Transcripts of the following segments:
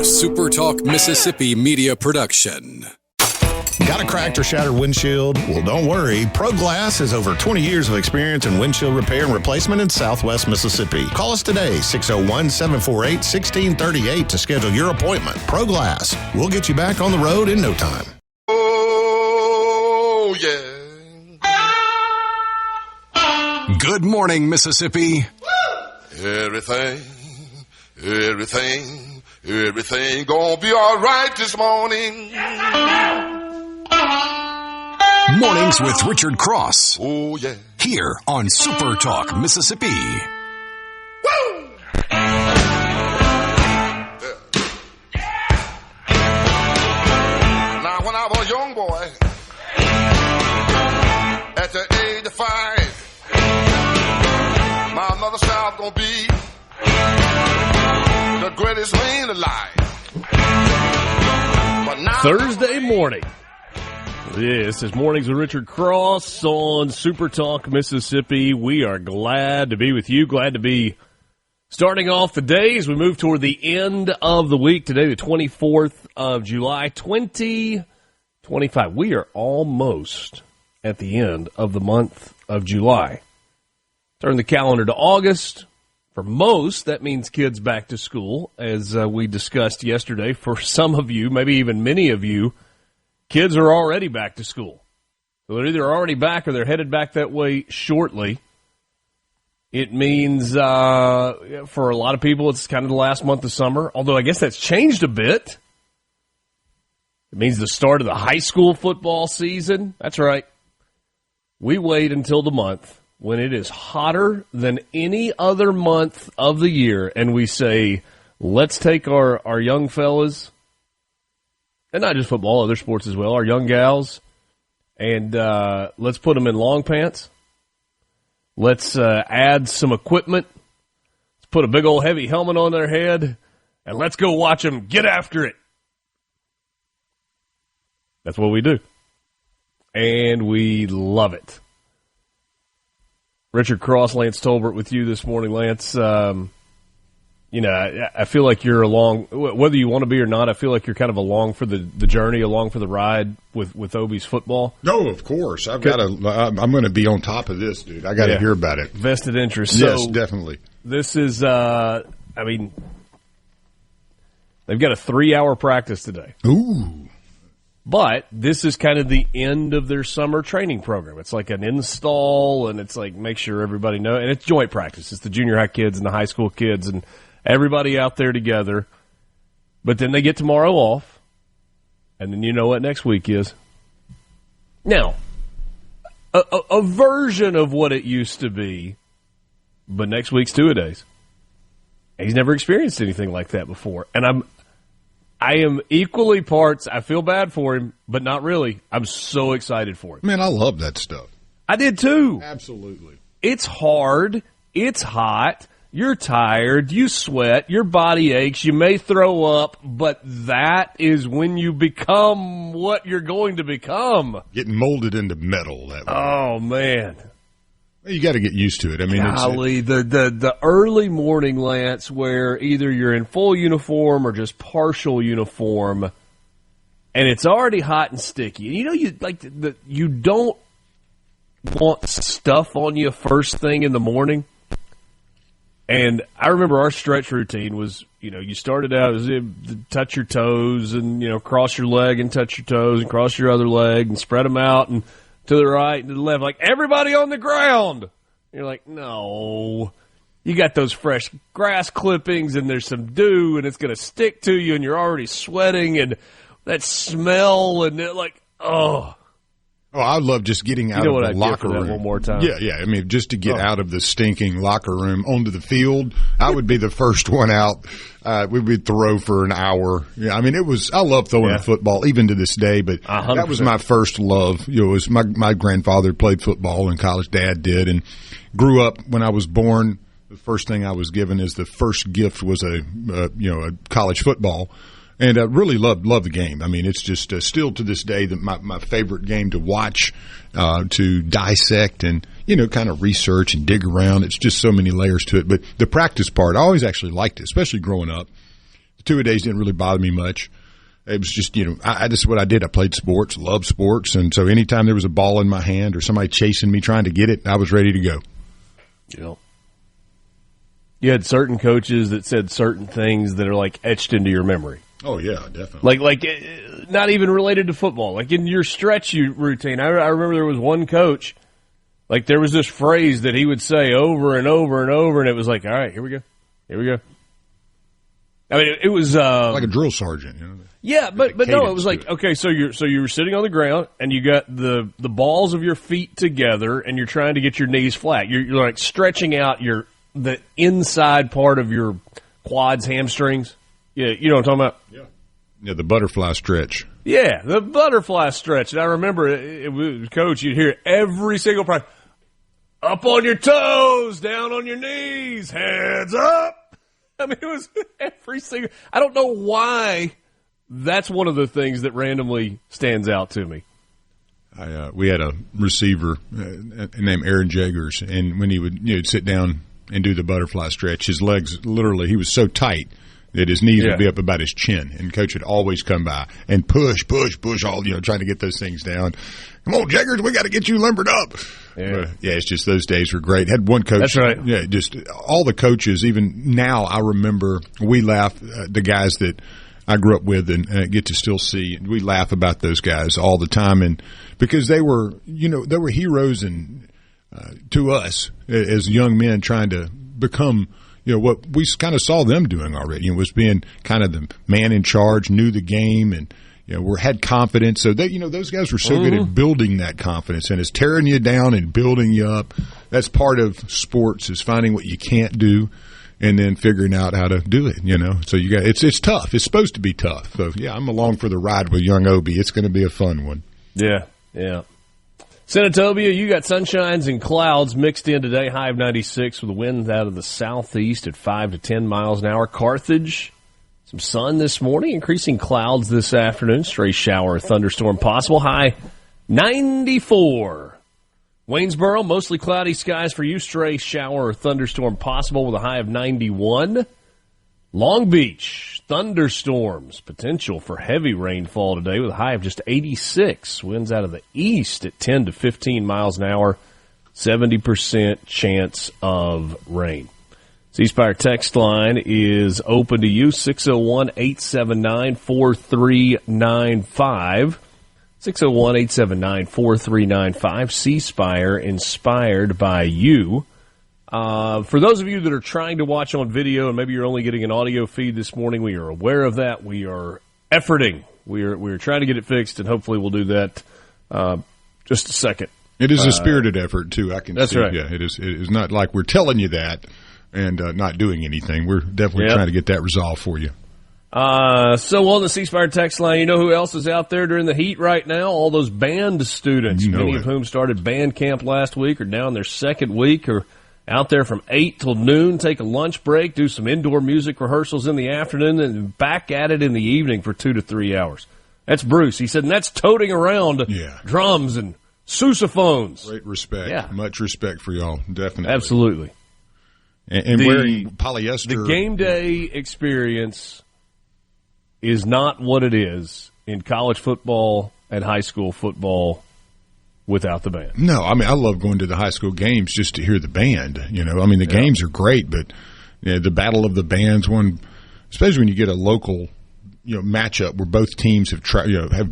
SuperTalk Mississippi media production. Got a cracked or shattered windshield? Well, don't worry. ProGlass has over 20 years of experience in windshield repair and replacement in Southwest Mississippi. Call us today, 601-748-1638 to schedule your appointment. ProGlass. We'll get you back on the road in no time. Oh, yeah. Good morning, Mississippi. Everything gonna be all right this morning. Mornings with Richard Cross. Oh, yeah. Here on SuperTalk Mississippi. Woo! Now, when I was a young boy, at the age of 5, my mother said I was gonna be the greatest man alive. But now Thursday morning. This is Mornings with Richard Cross on SuperTalk Mississippi. We are glad to be with you. Glad to be starting off the day as we move toward the end of the week. Today, the 24th of July, 2025. We are almost at the end of the month of July. Turn the calendar to August. For most, that means kids back to school, as we discussed yesterday. For some of you, maybe even many of you, kids are already back to school. So they're either already back or they're headed back that way shortly. It means, for a lot of people, it's kind of the last month of summer, although I guess that's changed a bit. It means the start of the high school football season. That's right. We wait until the month when it is hotter than any other month of the year, and we say, let's take our young fellas, and not just football, other sports as well, our young gals, and let's put them in long pants. Let's add some equipment. Let's put a big old heavy helmet on their head, and let's go watch them get after it. That's what we do. And we love it. Richard Cross, Lance Tolbert with you this morning. Lance, I feel like you're along, whether you want to be or not, I feel like you're kind of along for the journey, along for the ride with Obie's football. No, of course. I'm going to be on top of this, dude. I got to hear about it. Vested interest. Yes, so definitely. This is, they've got a 3-hour practice today. Ooh. But this is kind of the end of their summer training program. It's like an install, and it's like make sure everybody knows. And it's joint practice. It's the junior high kids and the high school kids and everybody out there together. But then they get tomorrow off, and then you know what next week is. Now, a version of what it used to be, but next week's two-a-days. He's never experienced anything like that before. And I am equally parts, I feel bad for him, but not really. I'm so excited for him. Man, I love that stuff. I did too. Absolutely. It's hard. It's hot. You're tired. You sweat. Your body aches. You may throw up, but that is when you become what you're going to become. Getting molded into metal that way. Oh, man. You got to get used to it. I mean, golly, the early morning, Lance, where either you're in full uniform or just partial uniform, and it's already hot and sticky. And you don't want stuff on you first thing in the morning. And I remember our stretch routine was, you started out as touch your toes and cross your leg and touch your toes and cross your other leg and spread them out and to the right and to the left, like everybody on the ground. You're like, no. You got those fresh grass clippings and there's some dew and it's going to stick to you and you're already sweating and that smell and oh. Oh, I love just getting out of the locker room. One more time. Yeah. I mean, just to get out of the stinking locker room onto the field, I would be the first one out. We would throw for an hour. Yeah, I mean, I love throwing football even to this day, but 100%. That was my first love. It was my grandfather played football in college. Dad did, and grew up when I was born. The first thing I was given as the first gift was a college football. And I really love the game. I mean, it's just still to this day my favorite game to watch, to dissect and, kind of research and dig around. It's just so many layers to it. But the practice part, I always actually liked it, especially growing up. Two-a-days didn't really bother me much. It was just, this is what I did. I played sports, loved sports, and so anytime there was a ball in my hand or somebody chasing me trying to get it, I was ready to go. Yeah. You had certain coaches that said certain things that are like etched into your memory. Oh yeah, definitely. Like not even related to football. Like in your stretch routine, I remember there was one coach. Like there was this phrase that he would say over and over and over, and it was like, all right, here we go. I mean, it was like a drill sergeant. Yeah, but no, it was like, okay, so you were sitting on the ground and you got the balls of your feet together and you're trying to get your knees flat. You're like stretching out the inside part of your quads, hamstrings. Yeah, you know what I'm talking about? Yeah, the butterfly stretch. Yeah, the butterfly stretch. And I remember it was, Coach, you'd hear every single practice. Up on your toes, down on your knees, heads up. I mean, it was every single. I don't know why. That's one of the things that randomly stands out to me. We had a receiver named Aaron Jagers, and when he would sit down and do the butterfly stretch, his legs literally, he was so tight that his knees would be up about his chin, and Coach would always come by and push, all, trying to get those things down. Come on, Jaggers, we got to get you limbered up. Yeah. It's just those days were great. Had one coach. That's right. Yeah, just all the coaches, even now I remember we laugh, the guys that I grew up with and get to still see. We laugh about those guys all the time, and because they were, they were heroes and to us as young men trying to become, what we kind of saw them doing already. Was being kind of the man in charge, knew the game, and had confidence. So they, those guys were so good at building that confidence, and it's tearing you down and building you up. That's part of sports, is finding what you can't do and then figuring out how to do it, So you got it's tough. It's supposed to be tough. So yeah, I'm along for the ride with young Obi. It's going to be a fun one. Yeah. Senatobia, you got sunshines and clouds mixed in today. High of 96 with the winds out of the southeast at 5 to 10 miles an hour. Carthage, some sun this morning, increasing clouds this afternoon. Stray shower or thunderstorm possible. High 94. Waynesboro, mostly cloudy skies for you. Stray shower or thunderstorm possible with a high of 91. Long Beach, thunderstorms, potential for heavy rainfall today with a high of just 86. Winds out of the east at 10 to 15 miles an hour. 70% chance of rain. C-Spire text line is open to you, 601-879-4395. 601-879-4395. C-Spire, inspired by you. For those of you that are trying to watch on video and maybe you're only getting an audio feed this morning, we are aware of that. We are efforting. We're trying to get it fixed, and hopefully we'll do that just a second. It is a spirited effort, too. I can that's see. Right. Yeah, it is not like we're telling you that and not doing anything. We're definitely trying to get that resolved for you. So on the C-Spire text line, you know who else is out there during the heat right now? All those band students, many of whom started band camp last week, are now in their second week, or out there from 8 till noon, take a lunch break, do some indoor music rehearsals in the afternoon, and back at it in the evening for 2 to 3 hours. That's Bruce. He said, and that's toting around drums and sousaphones. Great respect. Yeah. Much respect for y'all, definitely. Absolutely. And wearing polyester. The game day experience is not what it is in college football and high school football without the band. No, I mean, I love going to the high school games just to hear the band. The games are great, but the battle of the bands, especially when you get a local matchup where both teams have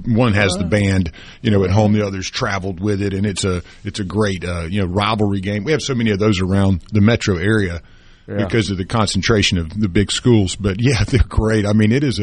one has the band at home, the other's traveled with it, and it's a great rivalry game. We have so many of those around the metro area because of the concentration of the big schools. But yeah, they're great. I mean, it is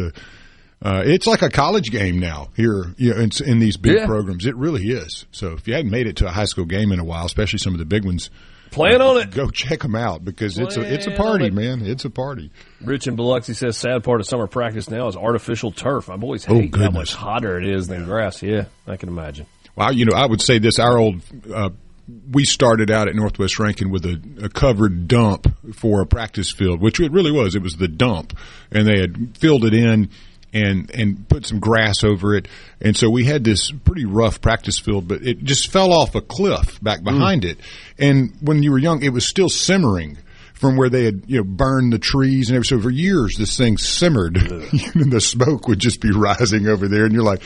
it's like a college game now here in these big programs. It really is. So if you hadn't made it to a high school game in a while, especially some of the big ones, plan on it. Go check them out because it's a party, man. It's a party. Rich in Biloxi says sad part of summer practice now is artificial turf. I've always hated how much hotter it is than grass. Yeah, I can imagine. Well, I would say this. Our old we started out at Northwest Rankin with a covered dump for a practice field, which it really was. It was the dump, and they had filled it in and put some grass over it. And so we had this pretty rough practice field, but it just fell off a cliff back behind it. And when you were young, it was still simmering from where they had burned the trees and everything. So for years, this thing simmered, and the smoke would just be rising over there, and you're like,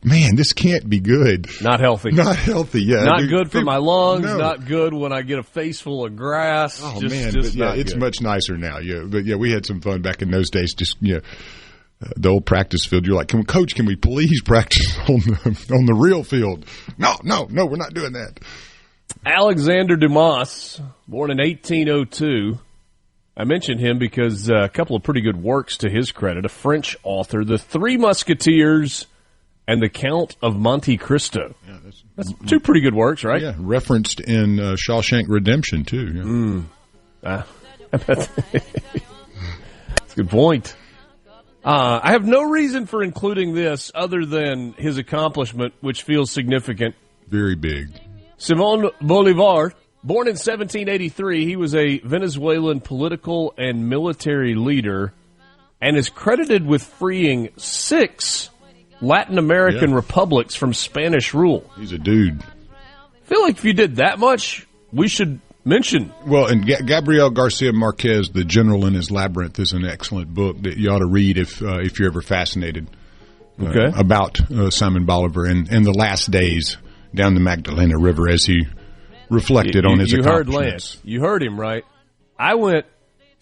man, this can't be good. Not healthy. Not healthy. Yeah, not good for my lungs. No. Not good when I get a face full of grass. Oh just, man, just but it's much nicer now. Yeah, but we had some fun back in those days. Just the old practice field. You're like, Coach, can we please practice on the real field? No, we're not doing that. Alexander Dumas, born in 1802. I mentioned him because a couple of pretty good works to his credit. A French author, The Three Musketeers and The Count of Monte Cristo. Yeah, that's two pretty good works, right? Yeah, referenced in Shawshank Redemption, too. Yeah. That's a good point. I have no reason for including this other than his accomplishment, which feels significant. Very big. Simón Bolívar, born in 1783, he was a Venezuelan political and military leader and is credited with freeing 6 Latin American republics from Spanish rule. He's a dude. I feel like if you did that much, we should mention. Well, and Gabriel Garcia Marquez, The General in His Labyrinth, is an excellent book that you ought to read if you're ever fascinated about Simon Bolivar and the last days down the Magdalena River as he reflected on his accomplishments. You heard Lance. You heard him, right? I went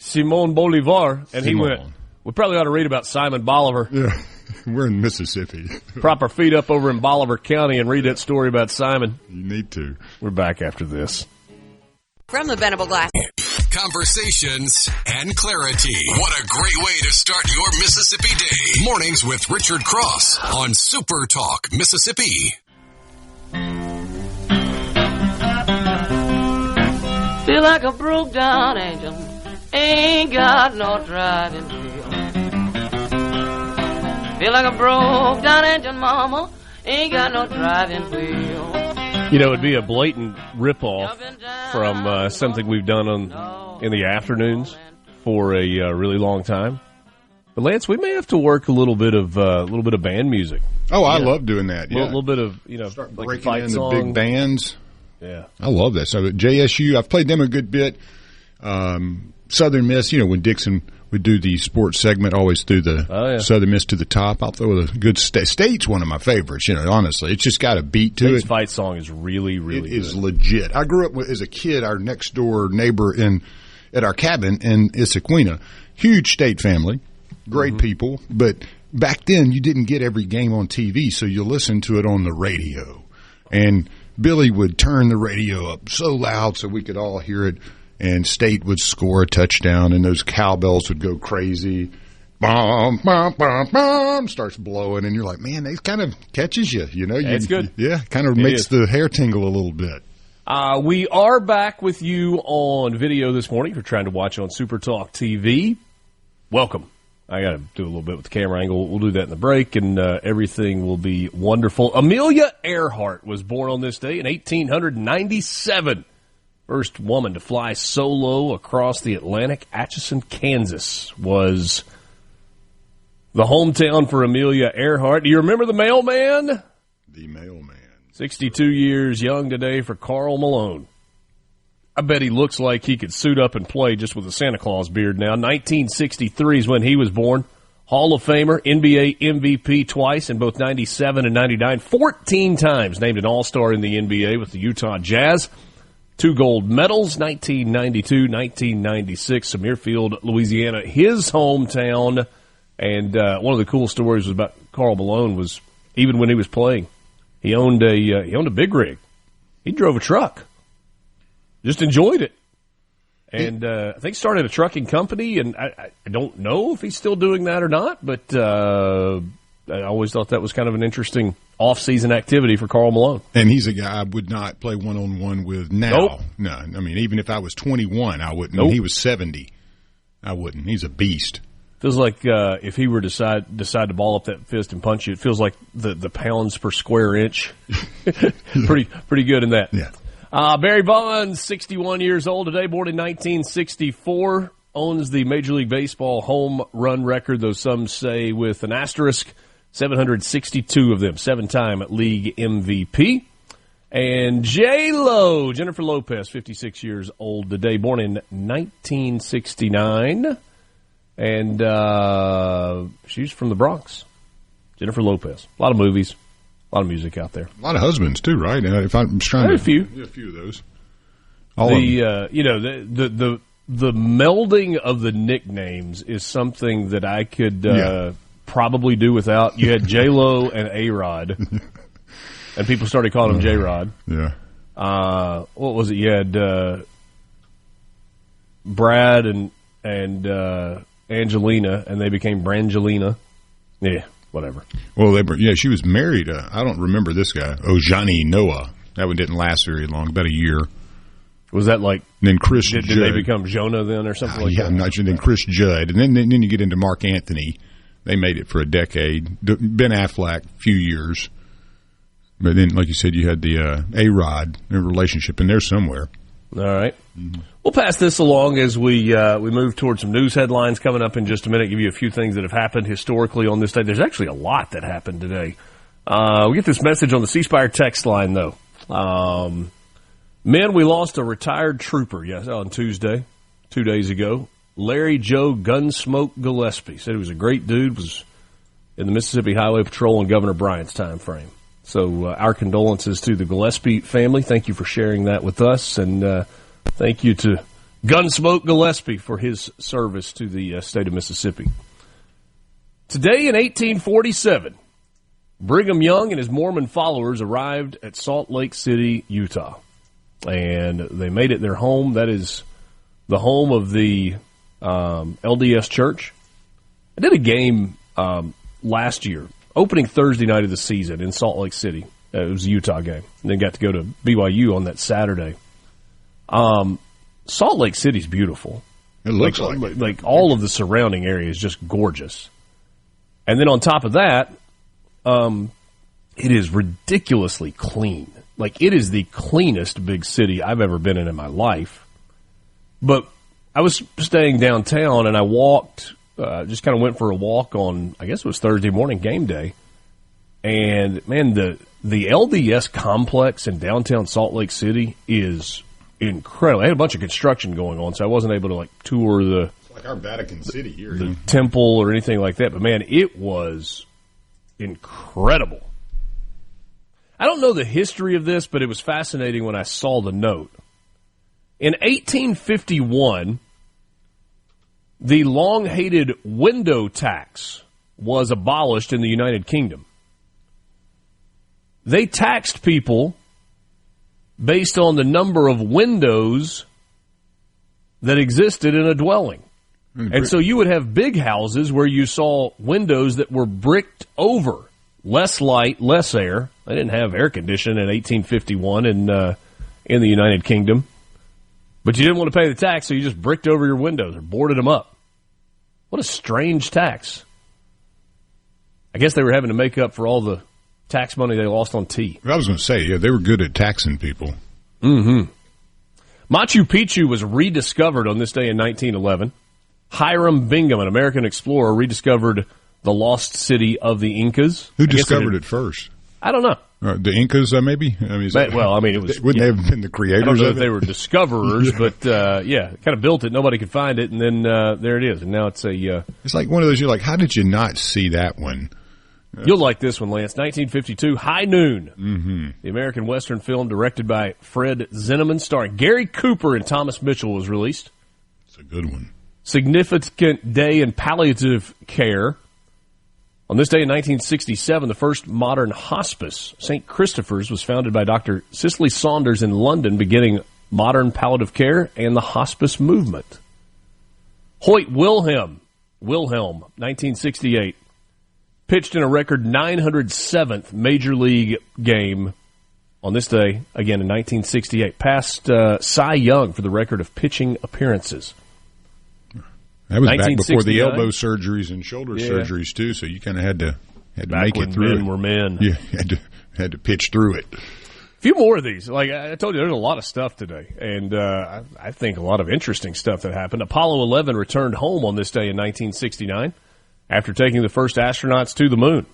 Simón Bolivar, and he went, we probably ought to read about Simon Bolivar. Yeah, we're in Mississippi. Prop our feet up over in Bolivar County and read that story about Simon. You need to. We're back after this. From the Venable Glass. Conversations and clarity. What a great way to start your Mississippi day. Mornings with Richard Cross on Super Talk, Mississippi. Feel like a broke down angel, ain't got no driving wheel. Feel like a broke down engine, mama, ain't got no driving wheel. You know, it'd be a blatant ripoff from something we've done in the afternoons for a really long time. But Lance, we may have to work a little bit of band music. Oh, I love doing that. Yeah, a little bit of start like breaking fight in song. the big bands. Yeah, I love that. So JSU, I've played them a good bit. Southern Miss, when Dixon would do the sports segment, always threw the Southern Miss to the top. I'll throw a good State's one of my favorites. Honestly, it's just got a beat to State's it. Fight song is really, really good. It is good. legit. I grew up as a kid. Our next door neighbor at our cabin in Issaquena, huge State family, great people, but back then you didn't get every game on TV, so you listened to it on the radio. And Billy would turn the radio up so loud so we could all hear it, and State would score a touchdown, and those cowbells would go crazy. Bum, bum, bum, bum, starts blowing, and you're like, man, it kind of catches you, It's good. Yeah, kind of makes the hair tingle a little bit. We are back with you on video this morning. If you're trying to watch on SuperTalk TV, welcome. I got to do a little bit with the camera angle. We'll do that in the break, and everything will be wonderful. Amelia Earhart was born on this day in 1897. First woman to fly solo across the Atlantic. Atchison, Kansas was the hometown for Amelia Earhart. Do you remember the mailman? The mailman. 62 years young today for Karl Malone. I bet he looks like he could suit up and play just with a Santa Claus beard now. 1963 is when he was born. Hall of Famer, NBA MVP twice in both 97 and 99. 14 times named an All-Star in the NBA with the Utah Jazz. 2 gold medals, 1992, 1996, Summerfield, Louisiana, his hometown. And one of the cool stories was about Karl Malone was even when he was playing, he owned a big rig. He drove a truck. Just enjoyed it. And I think started a trucking company, and I don't know if he's still doing that or not, but I always thought that was kind of an interesting off-season activity for Karl Malone. And he's a guy I would not play one-on-one with now. Nope. No, I mean, even if I was 21, I wouldn't. Nope. When he was 70, I wouldn't. He's a beast. Feels like if he were decide to ball up that fist and punch you, it feels like the pounds per square inch. pretty good in that. Yeah. Barry Bonds, 61 years old today, born in 1964, owns the Major League Baseball home run record, though some say with an asterisk, 762 of them, 7-time league MVP. And J-Lo, Jennifer Lopez, 56 years old today, born in 1969. And she's from the Bronx. Jennifer Lopez. A lot of movies, a lot of music out there. A lot of husbands, too, right? If I'm just trying a few. A few of those. The melding of the nicknames is something that I could probably do without. You had J-Lo and A-Rod, and people started calling him J-Rod. Yeah. What was it? You had Brad and Angelina, and they became Brangelina. Yeah, whatever. Well, she was married. I don't remember this guy, Johnny Noah. That one didn't last very long, about a year. Was that like? And then Chris Did Judd. They become Jonah then or something like that? Yeah, I'm not sure. Then Chris Judd. And then you get into Mark Anthony. They made it for a decade. Ben Affleck, a few years. But then, like you said, you had the A-Rod relationship in there somewhere. All right. Mm-hmm. We'll pass this along as we move towards some news headlines coming up in just a minute, give you a few things that have happened historically on this day. There's actually a lot that happened today. We get this message on the C Spire text line, though. Men, we lost a retired trooper, on Tuesday, 2 days ago. Larry Joe Gunsmoke Gillespie. Said he was a great dude, was in the Mississippi Highway Patrol in Governor Bryant's time frame. So our condolences to the Gillespie family. Thank you for sharing that with us, and thank you to Gunsmoke Gillespie for his service to the state of Mississippi. Today in 1847, Brigham Young and his Mormon followers arrived at Salt Lake City, Utah. And they made it their home. That is the home of the LDS Church. I did a game last year, opening Thursday night of the season in Salt Lake City. It was a Utah game. And then got to go to BYU on that Saturday. Salt Lake City's beautiful. It looks like all of the surrounding area is just gorgeous. And then on top of that, it is ridiculously clean. Like, it is the cleanest big city I've ever been in my life. But I was staying downtown, and I walked, just kind of went for a walk on, I guess it was Thursday morning, game day. And, man, the LDS complex in downtown Salt Lake City is incredible. I had a bunch of construction going on, so I wasn't able to, tour the... It's like our Vatican City here. The temple or anything like that. But, man, it was incredible. I don't know the history of this, but it was fascinating when I saw the note. In 1851, the long-hated window tax was abolished in the United Kingdom. They taxed people based on the number of windows that existed in a dwelling. And so you would have big houses where you saw windows that were bricked over. Less light, less air. They didn't have air conditioning in 1851 in the United Kingdom. But you didn't want to pay the tax, so you just bricked over your windows or boarded them up. What a strange tax. I guess they were having to make up for all the tax money they lost on tea. I was going to say, they were good at taxing people. Mm-hmm. Machu Picchu was rediscovered on this day in 1911. Hiram Bingham, an American explorer, rediscovered the lost city of the Incas. Who discovered it first? I don't know. The Incas, maybe? It was... Wouldn't they have been the creators I don't know of if it? they were discoverers, but, kind of built it. Nobody could find it, and then there it is. And now it's a... It's like one of those, you're like, how did you not see that one? You'll like this one, Lance. 1952, High Noon. Mm-hmm. The American Western film directed by Fred Zinnemann, starring Gary Cooper and Thomas Mitchell, was released. It's a good one. Significant day in palliative care. On this day in 1967, the first modern hospice, St. Christopher's, was founded by Dr. Cicely Saunders in London, beginning modern palliative care and the hospice movement. Hoyt Wilhelm, 1968, pitched in a record 907th Major League game on this day, again in 1968. Passed Cy Young for the record of pitching appearances. That was back before the elbow surgeries and shoulder surgeries too, so you kind of had to make it through. Men were men. Yeah, had to pitch through it. A few more of these. Like I told you, there's a lot of stuff today, and I think a lot of interesting stuff that happened. Apollo 11 returned home on this day in 1969 after taking the first astronauts to the moon,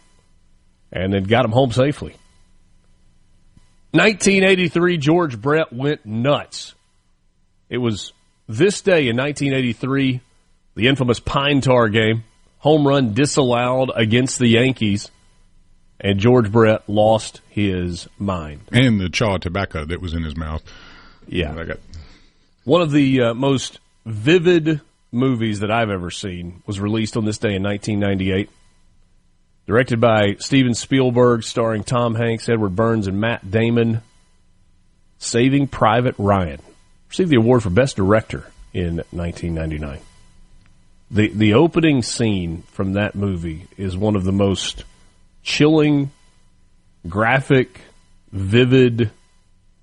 and then got them home safely. 1983, George Brett went nuts. It was this day in 1983, the infamous Pine Tar game, home run disallowed against the Yankees, and George Brett lost his mind. And the chaw tobacco that was in his mouth. Yeah. One of the most vivid movies that I've ever seen was released on this day in 1998. Directed by Steven Spielberg, starring Tom Hanks, Edward Burns, and Matt Damon. Saving Private Ryan. Received the award for Best Director in 1999. The opening scene from that movie is one of the most chilling, graphic, vivid,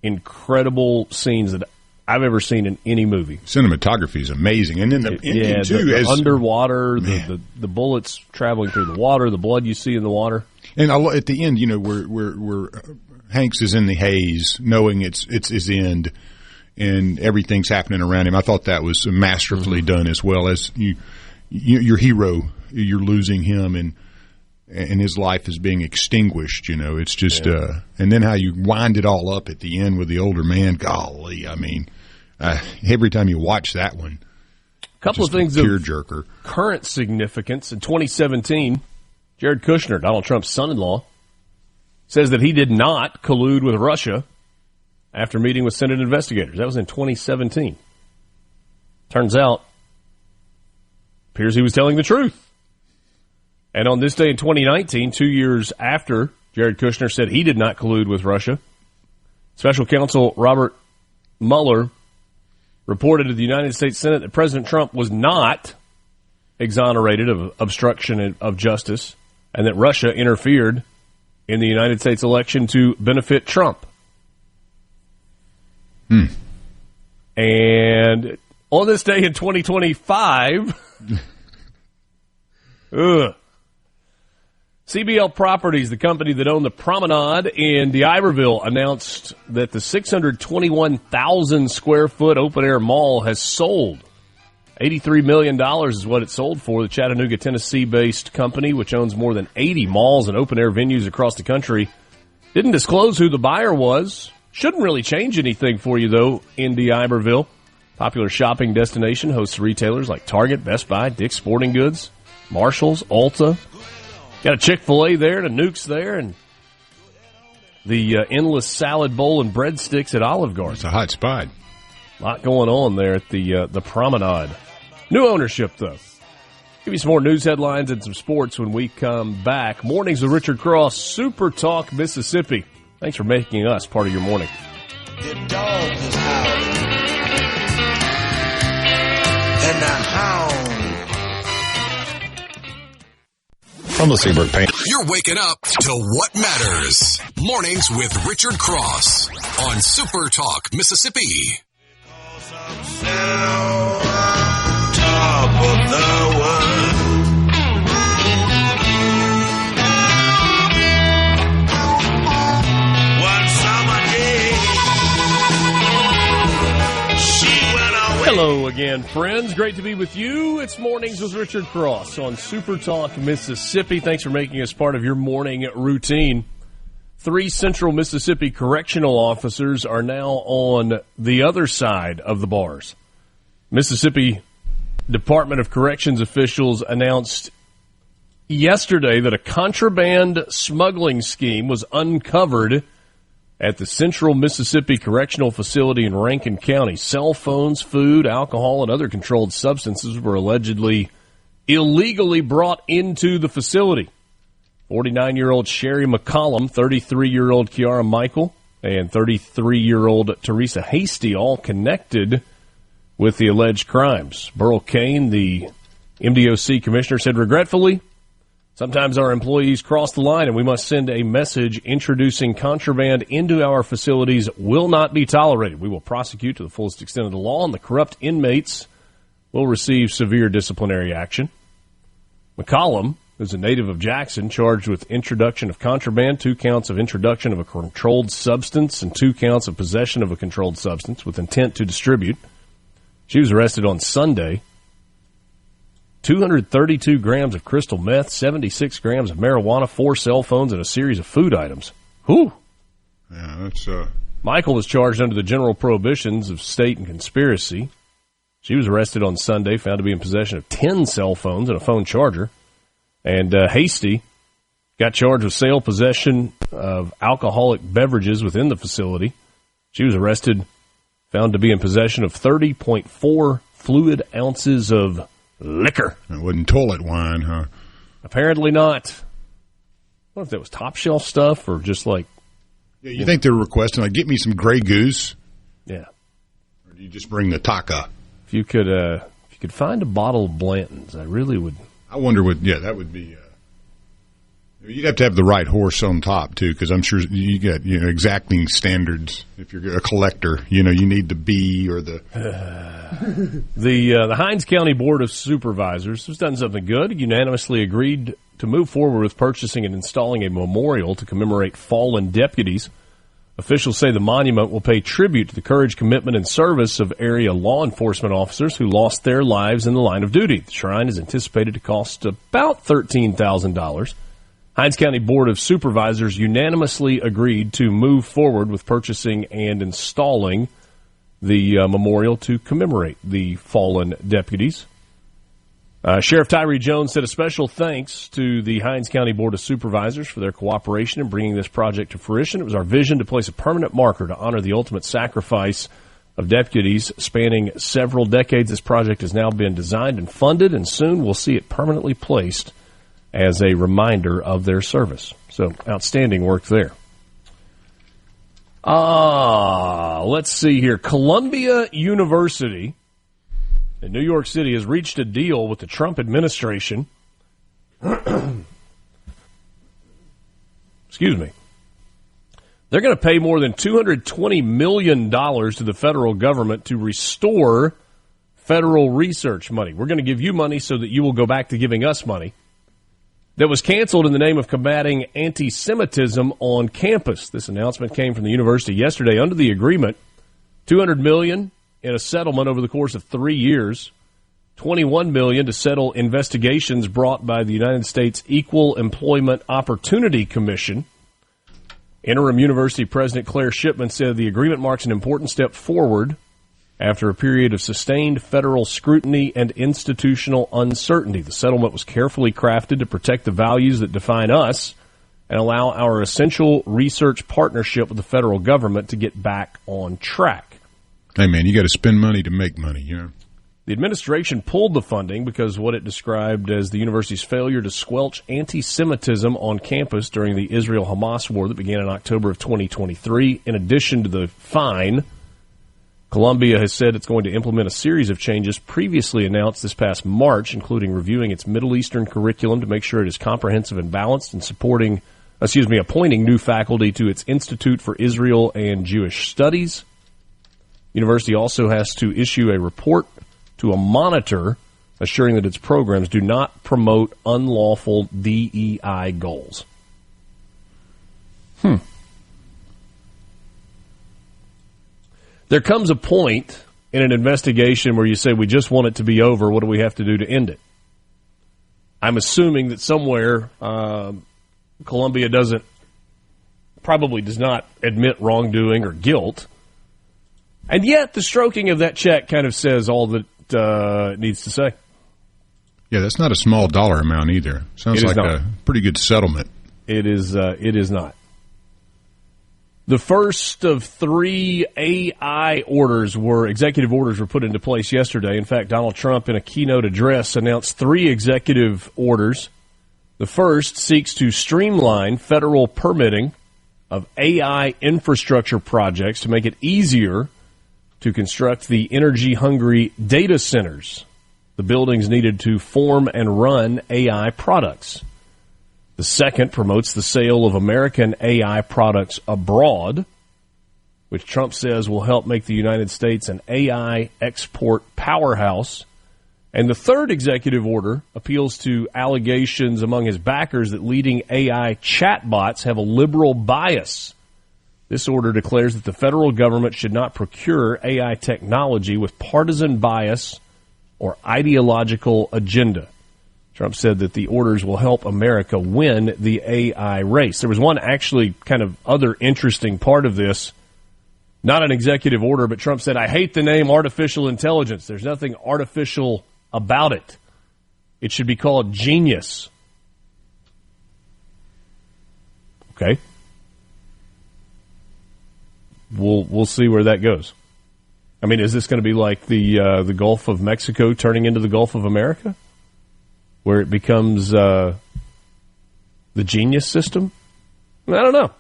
incredible scenes that I've ever seen in any movie. Cinematography is amazing. And then the ending, too. The underwater, the bullets traveling through the water, the blood you see in the water. And at the end, where Hanks is in the haze, knowing it's his end, and everything's happening around him. I thought that was masterfully done, as well as your hero. You're losing him, and his life is being extinguished. It's just and then how you wind it all up at the end with the older man. Golly, I mean, every time you watch that one, a couple of things of tearjerker. Current significance. In 2017, Jared Kushner, Donald Trump's son-in-law, says that he did not collude with Russia after meeting with Senate investigators. That was in 2017. Turns out, appears he was telling the truth. And on this day in 2019, 2 years after Jared Kushner said he did not collude with Russia, Special Counsel Robert Mueller reported to the United States Senate that President Trump was not exonerated of obstruction of justice and that Russia interfered in the United States election to benefit Trump. And on this day in 2025, CBL Properties, the company that owned the Promenade in D'Iberville, announced that the 621,000 square foot open air mall has sold. $83 million is what it sold for. The Chattanooga, Tennessee-based company, which owns more than 80 malls and open air venues across the country, didn't disclose who the buyer was. Shouldn't really change anything for you, though, in D'Iberville. Popular shopping destination, hosts retailers like Target, Best Buy, Dick's Sporting Goods, Marshall's, Ulta. Got a Chick-fil-A there, and a Nuke's there, and the endless salad bowl and breadsticks at Olive Garden. It's a hot spot. A lot going on there at the Promenade. New ownership, though. Give you some more news headlines and some sports when we come back. Mornings with Richard Cross, Super Talk, Mississippi. Thanks for making us part of your morning. The dog is howling, and the hound. From the Seabrook Paint. You're waking up to what matters. Mornings with Richard Cross on Super Talk, Mississippi. Top of the world. One summer day, she went away. Hello again, friends. Great to be with you. It's Mornings with Richard Cross on Super Talk, Mississippi. Thanks for making us part of your morning routine. 3 Central Mississippi correctional officers are now on the other side of the bars. Mississippi Department of Corrections officials announced yesterday that a contraband smuggling scheme was uncovered at the Central Mississippi Correctional Facility in Rankin County. Cell phones, food, alcohol, and other controlled substances were allegedly illegally brought into the facility. 49-year-old Sherry McCollum, 33-year-old Kiara Michael, and 33-year-old Teresa Hasty all connected with the alleged crimes. Burl Kane, the MDOC commissioner, said, regretfully, sometimes our employees cross the line and we must send a message introducing contraband into our facilities will not be tolerated. We will prosecute to the fullest extent of the law, and the corrupt inmates will receive severe disciplinary action. McCollum, who's a native of Jackson, charged with introduction of contraband, 2 counts of introduction of a controlled substance, and 2 counts of possession of a controlled substance with intent to distribute. She was arrested on Sunday. 232 grams of crystal meth, 76 grams of marijuana, 4 cell phones, and a series of food items. Whew. Yeah, that's Michael was charged under the general prohibitions of state and conspiracy. She was arrested on Sunday, found to be in possession of 10 cell phones and a phone charger. And Hasty got charged with sale, possession of alcoholic beverages within the facility. She was arrested, found to be in possession of 30.4 fluid ounces of liquor. It wasn't toilet wine, huh? Apparently not. I don't know if that was top shelf stuff or just like... Yeah, you think they're requesting, like, get me some Grey Goose? Yeah. Or do you just bring the Taka? If you could find a bottle of Blanton's, I really would... I wonder what... Yeah, that would be... You'd have to have the right horse on top, too, because I'm sure you get exacting standards. If you're a collector, you need the B or the... The Hinds County Board of Supervisors has done something good. Unanimously agreed to move forward with purchasing and installing a memorial to commemorate fallen deputies. Officials say the monument will pay tribute to the courage, commitment, and service of area law enforcement officers who lost their lives in the line of duty. The shrine is anticipated to cost about $13,000. Hinds County Board of Supervisors unanimously agreed to move forward with purchasing and installing the memorial to commemorate the fallen deputies. Sheriff Tyree Jones said a special thanks to the Hinds County Board of Supervisors for their cooperation in bringing this project to fruition. It was our vision to place a permanent marker to honor the ultimate sacrifice of deputies spanning several decades. This project has now been designed and funded, and soon we'll see it permanently placed as a reminder of their service. So, outstanding work there. Let's see here. Columbia University in New York City has reached a deal with the Trump administration. Excuse me. They're going to pay more than $220 million to the federal government to restore federal research money. We're going to give you money so that you will go back to giving us money. That was canceled in the name of combating anti-Semitism on campus. This announcement came from the university yesterday. Under the agreement, $200 million in a settlement over the course of 3 years, $21 million to settle investigations brought by the United States Equal Employment Opportunity Commission. Interim University President Claire Shipman said the agreement marks an important step forward after a period of sustained federal scrutiny and institutional uncertainty. The settlement was carefully crafted to protect the values that define us and allow our essential research partnership with the federal government to get back on track. Hey, man, you got to spend money to make money, The administration pulled the funding because what it described as the university's failure to squelch anti-Semitism on campus during the Israel-Hamas war that began in October of 2023. In addition to the fine, Columbia has said it's going to implement a series of changes previously announced this past March, including reviewing its Middle Eastern curriculum to make sure it is comprehensive and balanced, and appointing new faculty to its Institute for Israel and Jewish Studies. University also has to issue a report to a monitor assuring that its programs do not promote unlawful DEI goals. There comes a point in an investigation where you say, we just want it to be over. What do we have to do to end it? I'm assuming that somewhere Columbia probably does not admit wrongdoing or guilt. And yet the stroking of that check kind of says all that it needs to say. Yeah, that's not a small dollar amount either. Sounds like a pretty good settlement. It is not. The first of 3 AI executive orders were put into place yesterday. In fact, Donald Trump, in a keynote address, announced 3 executive orders. The first seeks to streamline federal permitting of AI infrastructure projects to make it easier to construct the energy-hungry data centers, the buildings needed to form and run AI products. The second promotes the sale of American AI products abroad, which Trump says will help make the United States an AI export powerhouse. And the third executive order appeals to allegations among his backers that leading AI chatbots have a liberal bias. This order declares that the federal government should not procure AI technology with partisan bias or ideological agenda. Trump said that the orders will help America win the AI race. There was one actually kind of other interesting part of this, not an executive order, but Trump said, I hate the name artificial intelligence. There's nothing artificial about it. It should be called genius. Okay. We'll see where that goes. I mean, is this going to be like the Gulf of Mexico turning into the Gulf of America, where it becomes the genius system? I don't know.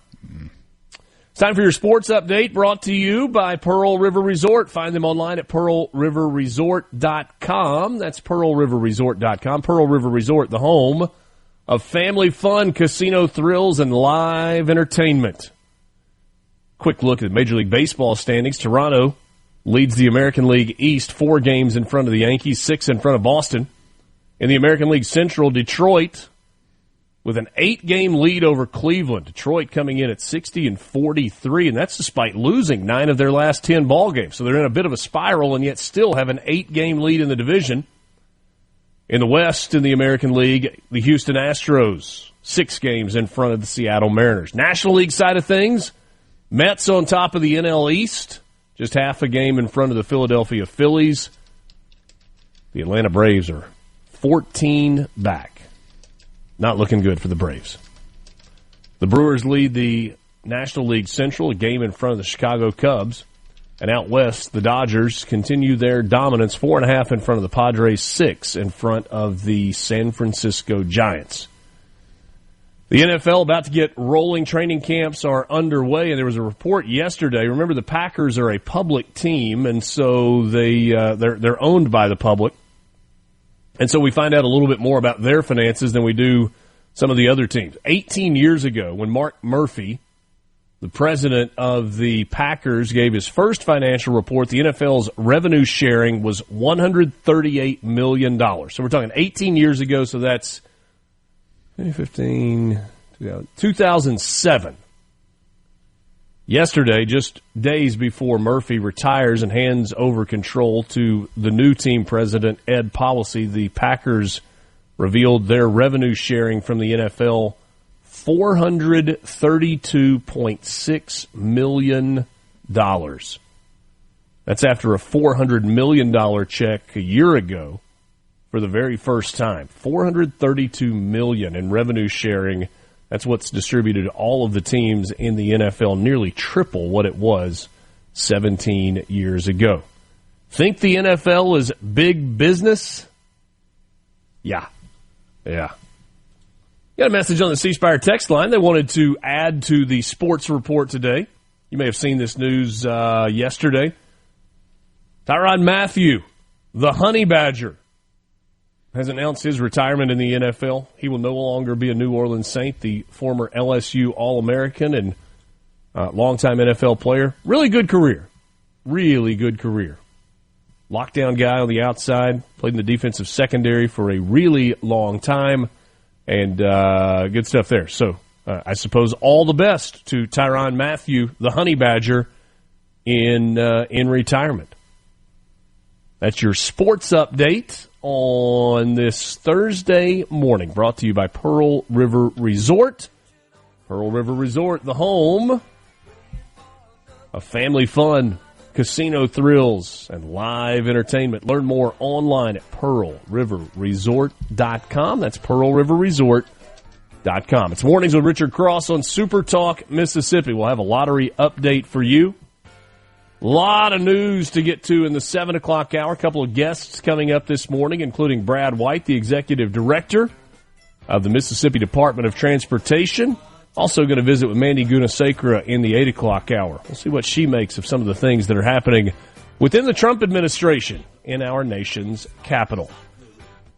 It's time for your sports update, brought to you by Pearl River Resort. Find them online at pearlriverresort.com. That's pearlriverresort.com. Pearl River Resort, the home of family fun, casino thrills, and live entertainment. Quick look at Major League Baseball standings. Toronto leads the American League East 4 games in front of the Yankees, 6 in front of Boston. In the American League Central, Detroit with an 8-game lead over Cleveland. Detroit coming in at 60-43, and that's despite losing 9 of their last 10 ball games. So they're in a bit of a spiral and yet still have an 8-game lead in the division. In the West, in the American League, the Houston Astros, 6 games in front of the Seattle Mariners. National League side of things, Mets on top of the NL East, just half a game in front of the Philadelphia Phillies. The Atlanta Braves are 14 back. Not looking good for the Braves. The Brewers lead the National League Central, a game in front of the Chicago Cubs. And out west, the Dodgers continue their dominance, 4.5 in front of the Padres, 6 in front of the San Francisco Giants. The NFL about to get rolling. Training camps are underway, and there was a report yesterday. Remember, the Packers are a public team, and so they're owned by the public. And so we find out a little bit more about their finances than we do some of the other teams. 18 years ago, when Mark Murphy, the president of the Packers, gave his first financial report, the NFL's revenue sharing was $138 million. So we're talking 18 years ago, so that's 2007. Yesterday, just days before Murphy retires and hands over control to the new team president, Ed Policy, the Packers revealed their revenue sharing from the NFL, $432.6 million. That's after a $400 million check a year ago for the very first time. $432 million in revenue sharing. That's what's distributed to all of the teams in the NFL, nearly triple what it was 17 years ago. Think the NFL is big business? Yeah. Got a message on the C Spire text line. They wanted to add to the sports report today. You may have seen this news yesterday. Tyrann Mathieu, the Honey Badger, has announced his retirement in the NFL. He will no longer be a New Orleans Saint, the former LSU All-American and longtime NFL player. Really good career. Lockdown guy on the outside, played in the defensive secondary for a really long time, and good stuff there. So I suppose all the best to Tyrann Mathieu, the Honey Badger, in retirement. That's your sports update on this Thursday morning, brought to you by Pearl River Resort. Pearl River Resort, the home of family fun, casino thrills, and live entertainment. Learn more online at pearlriverresort.com. That's pearlriverresort.com. It's Mornings with Richard Cross on SuperTalk Mississippi. We'll have a lottery update for you. A lot of news to get to in the 7 o'clock hour. A couple of guests coming up this morning, including Brad White, the executive director of the Mississippi Department of Transportation. Also going to visit with Mandy Gunasekara in the 8 o'clock hour. We'll see what she makes of some of the things that are happening within the Trump administration in our nation's capital.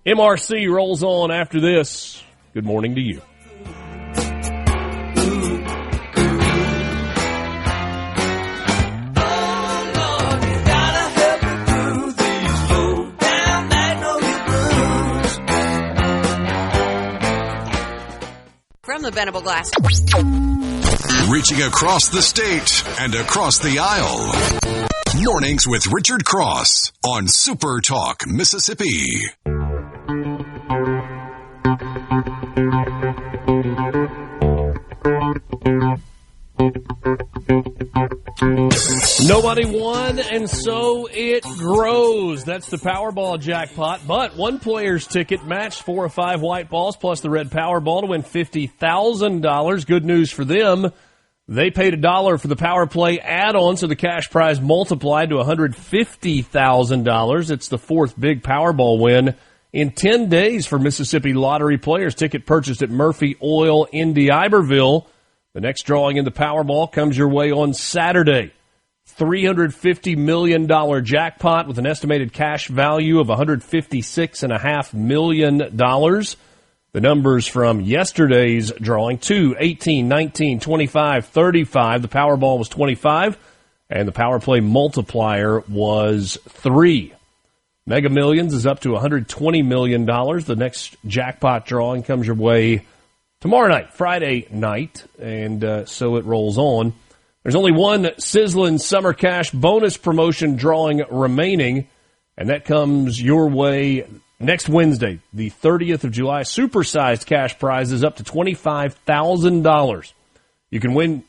MRC rolls on after this. Good morning to you. From the Venable Glass. Reaching across the state and across the aisle. Mornings with Richard Cross on SuperTalk Mississippi. Nobody won, and so it grows. That's the Powerball jackpot. But one player's ticket matched 4 or 5 white balls plus the red Powerball to win $50,000. Good news for them. They paid $1 for the Power Play add-on, so the cash prize multiplied to $150,000. It's the 4th big Powerball win in 10 days for Mississippi Lottery players. Ticket purchased at Murphy Oil, Indy, Iberville. The next drawing in the Powerball comes your way on Saturday. $350 million jackpot with an estimated cash value of $156.5 million. The numbers from yesterday's drawing, 2, 18, 19, 25, 35. The Powerball was 25, and the Power Play multiplier was 3. Mega Millions is up to $120 million. The next jackpot drawing comes your way tomorrow night, Friday night, and so it rolls on. There's only one sizzling summer cash bonus promotion drawing remaining, and that comes your way next Wednesday, the 30th of July. Supersized cash prizes up to $25,000. You can win.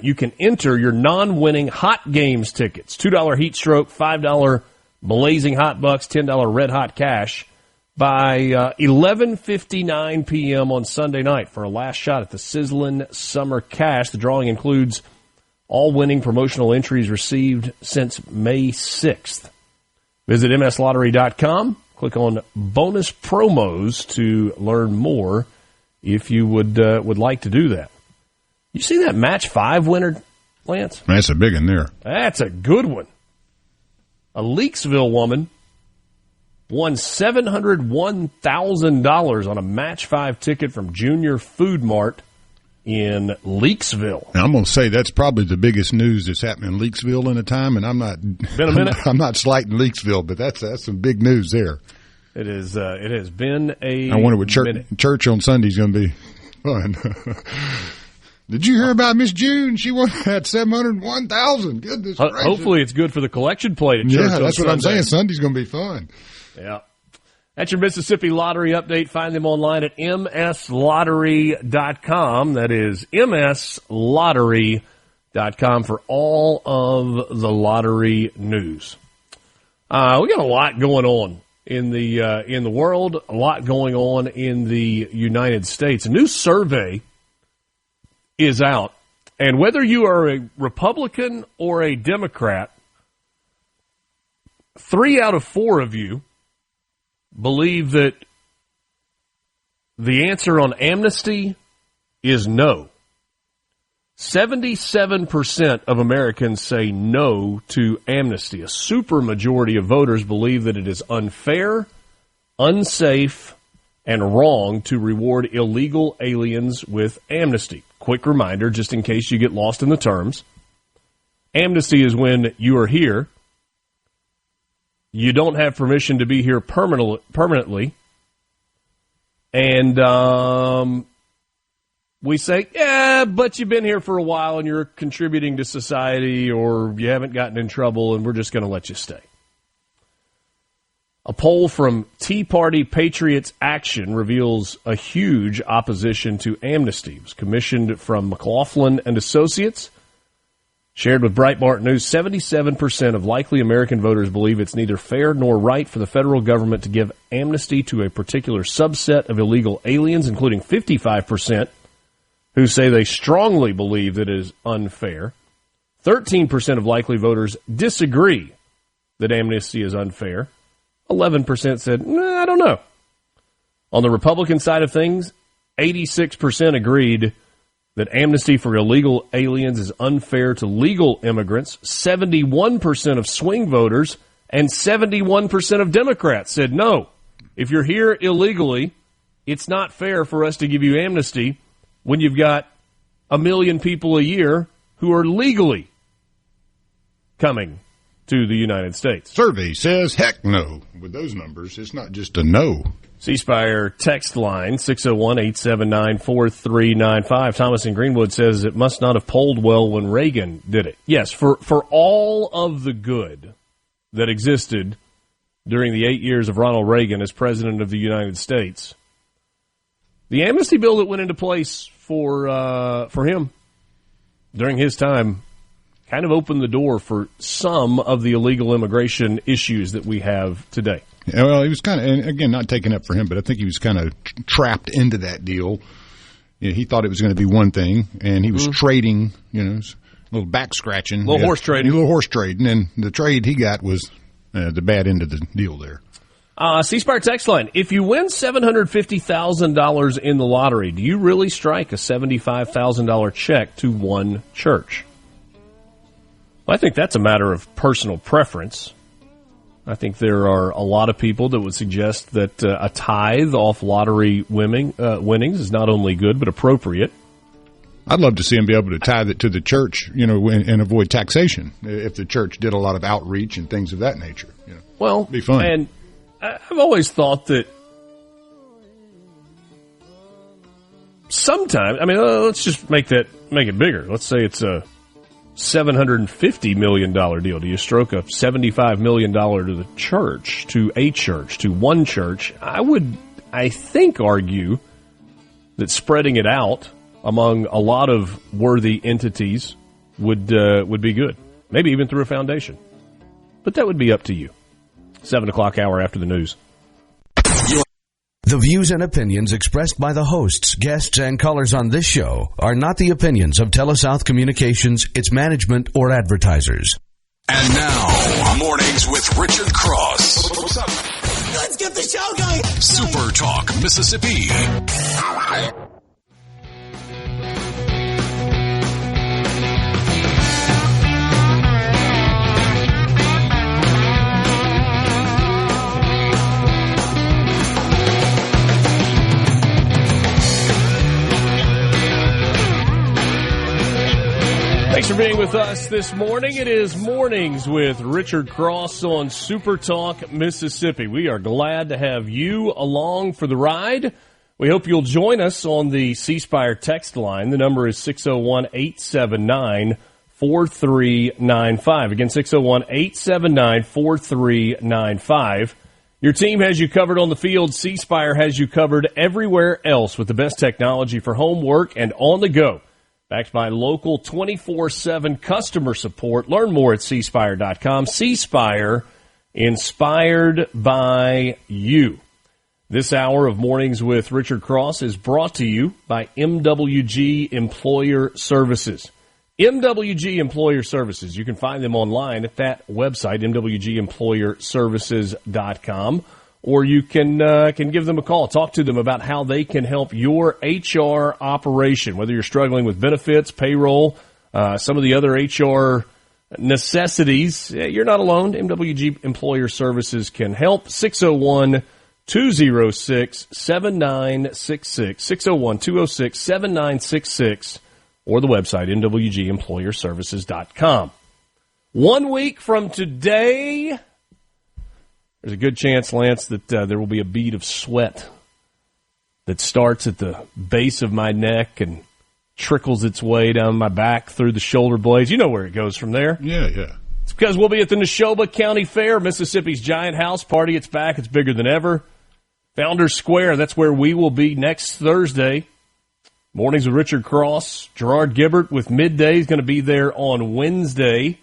You can enter your non-winning Hot Games tickets: $2 Heat Stroke, $5 Blazing Hot Bucks, $10 Red Hot Cash by 11:59 p.m. on Sunday night for a last shot at the sizzling summer cash. The drawing includes all winning promotional entries received since May 6th. Visit mslottery.com. Click on bonus promos to learn more if you would like to do that. You see that match 5 winner, Lance? That's a big one there. That's a good one. A Leakesville woman won $701,000 on a match 5 ticket from Junior Food Mart in Leakesville. Now, I'm going to say that's probably the biggest news that's happened in Leakesville in a time, and I'm not I'm not slighting Leakesville, but that's some big news there. It is. It has been a. I wonder what church on Sunday is going to be fun. Did you hear about Miss June? She won that $701,000. Goodness gracious. Hopefully, it's good for the collection plate at church. Yeah, that's what Sunday. I'm saying. Sunday's going to be fun. Yeah. That's your Mississippi Lottery update. Find them online at mslottery.com. That is mslottery.com for all of the lottery news. We got a lot going on in the world, a lot going on in the United States. A new survey is out, and whether you are a Republican or a Democrat, 3 out of 4 of you believe that the answer on amnesty is no. 77% of Americans say no to amnesty. A supermajority of voters believe that it is unfair, unsafe, and wrong to reward illegal aliens with amnesty. Quick reminder, just in case you get lost in the terms. Amnesty is when you are here, you don't have permission to be here permanently, and we say, yeah, but you've been here for a while and you're contributing to society, or you haven't gotten in trouble and we're just going to let you stay. A poll from Tea Party Patriots Action reveals a huge opposition to amnesty. It was commissioned from McLaughlin and Associates. Shared with Breitbart News, 77% of likely American voters believe it's neither fair nor right for the federal government to give amnesty to a particular subset of illegal aliens, including 55% who say they strongly believe that it is unfair. 13% of likely voters disagree that amnesty is unfair. 11% said, I don't know. On the Republican side of things, 86% agreed that amnesty for illegal aliens is unfair to legal immigrants. 71% of swing voters and 71% of Democrats said no. If you're here illegally, it's not fair for us to give you amnesty when you've got 1 million people a year who are legally coming to the United States. Survey says heck no. With those numbers, it's not just a no. C-Spire text line, 601-879-4395. Thomas in Greenwood says it must not have polled well when Reagan did it. Yes, for all of the good that existed during the 8 years of Ronald Reagan as President of the United States, the amnesty bill that went into place for him during his time kind of opened the door for some of the illegal immigration issues that we have today. Yeah, well, he was kind of, and again, not taking up for him, but I think he was kind of trapped into that deal. You know, he thought it was going to be one thing, and he was trading, a little back scratching. A little horse trading. And the trade he got was the bad end of the deal there. C-Spire text line. If you win $750,000 in the lottery, do you really strike a $75,000 check to one church? Well, I think that's a matter of personal preference. I think there are a lot of people that would suggest that a tithe off lottery winnings is not only good but appropriate. I'd love to see him be able to tithe it to the church, and avoid taxation if the church did a lot of outreach and things of that nature. Well, it'd be fun. And I've always thought that sometimes, let's just make it bigger. Let's say it's a $750 million deal. Do you stroke a $75 million to the church, to one church? I think, argue that spreading it out among a lot of worthy entities would be good. Maybe even through a foundation. But that would be up to you. 7 o'clock hour after the news. The views and opinions expressed by the hosts, guests, and callers on this show are not the opinions of TeleSouth Communications, its management, or advertisers. And now, Mornings with Richard Cross. What's up? Let's get the show going. Super Talk, Mississippi. Thanks for being with us this morning. It is Mornings with Richard Cross on Super Talk, Mississippi. We are glad to have you along for the ride. We hope you'll join us on the C-Spire text line. The number is 601-879-4395. Again, 601-879-4395. Your team has you covered on the field. C-Spire has you covered everywhere else with the best technology for home work and on the go. Backed by local 24/7 customer support. Learn more at cspire.com. C-Spire, inspired by you. This hour of Mornings with Richard Cross is brought to you by MWG Employer Services. MWG Employer Services. You can find them online at that website, MWGEmployerServices.com. Or you can give them a call. Talk to them about how they can help your HR operation, whether you're struggling with benefits, payroll, some of the other HR necessities. You're not alone. MWG Employer Services can help. 601-206-7966. 601-206-7966. Or the website, MWGEmployerServices.com. 1 week from today, there's a good chance, Lance, that there will be a bead of sweat that starts at the base of my neck and trickles its way down my back through the shoulder blades. You know where it goes from there. Yeah. It's because we'll be at the Neshoba County Fair, Mississippi's giant house party. It's back. It's bigger than ever. Founders Square, that's where we will be next Thursday. Mornings with Richard Cross. Gerard Gibbert with Midday is going to be there on Wednesday.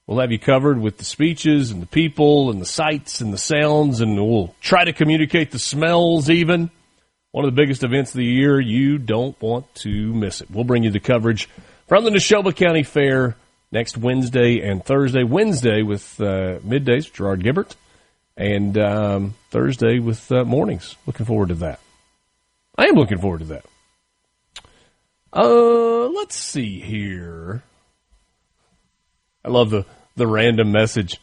We'll have you covered with the speeches and the people and the sights and the sounds, and we'll try to communicate the smells even. One of the biggest events of the year. You don't want to miss it. We'll bring you the coverage from the Neshoba County Fair next Wednesday and Thursday. Wednesday with Middays, Gerard Gibbert, and Thursday with Mornings. Looking forward to that. I am looking forward to that. Let's see here. I love the random message.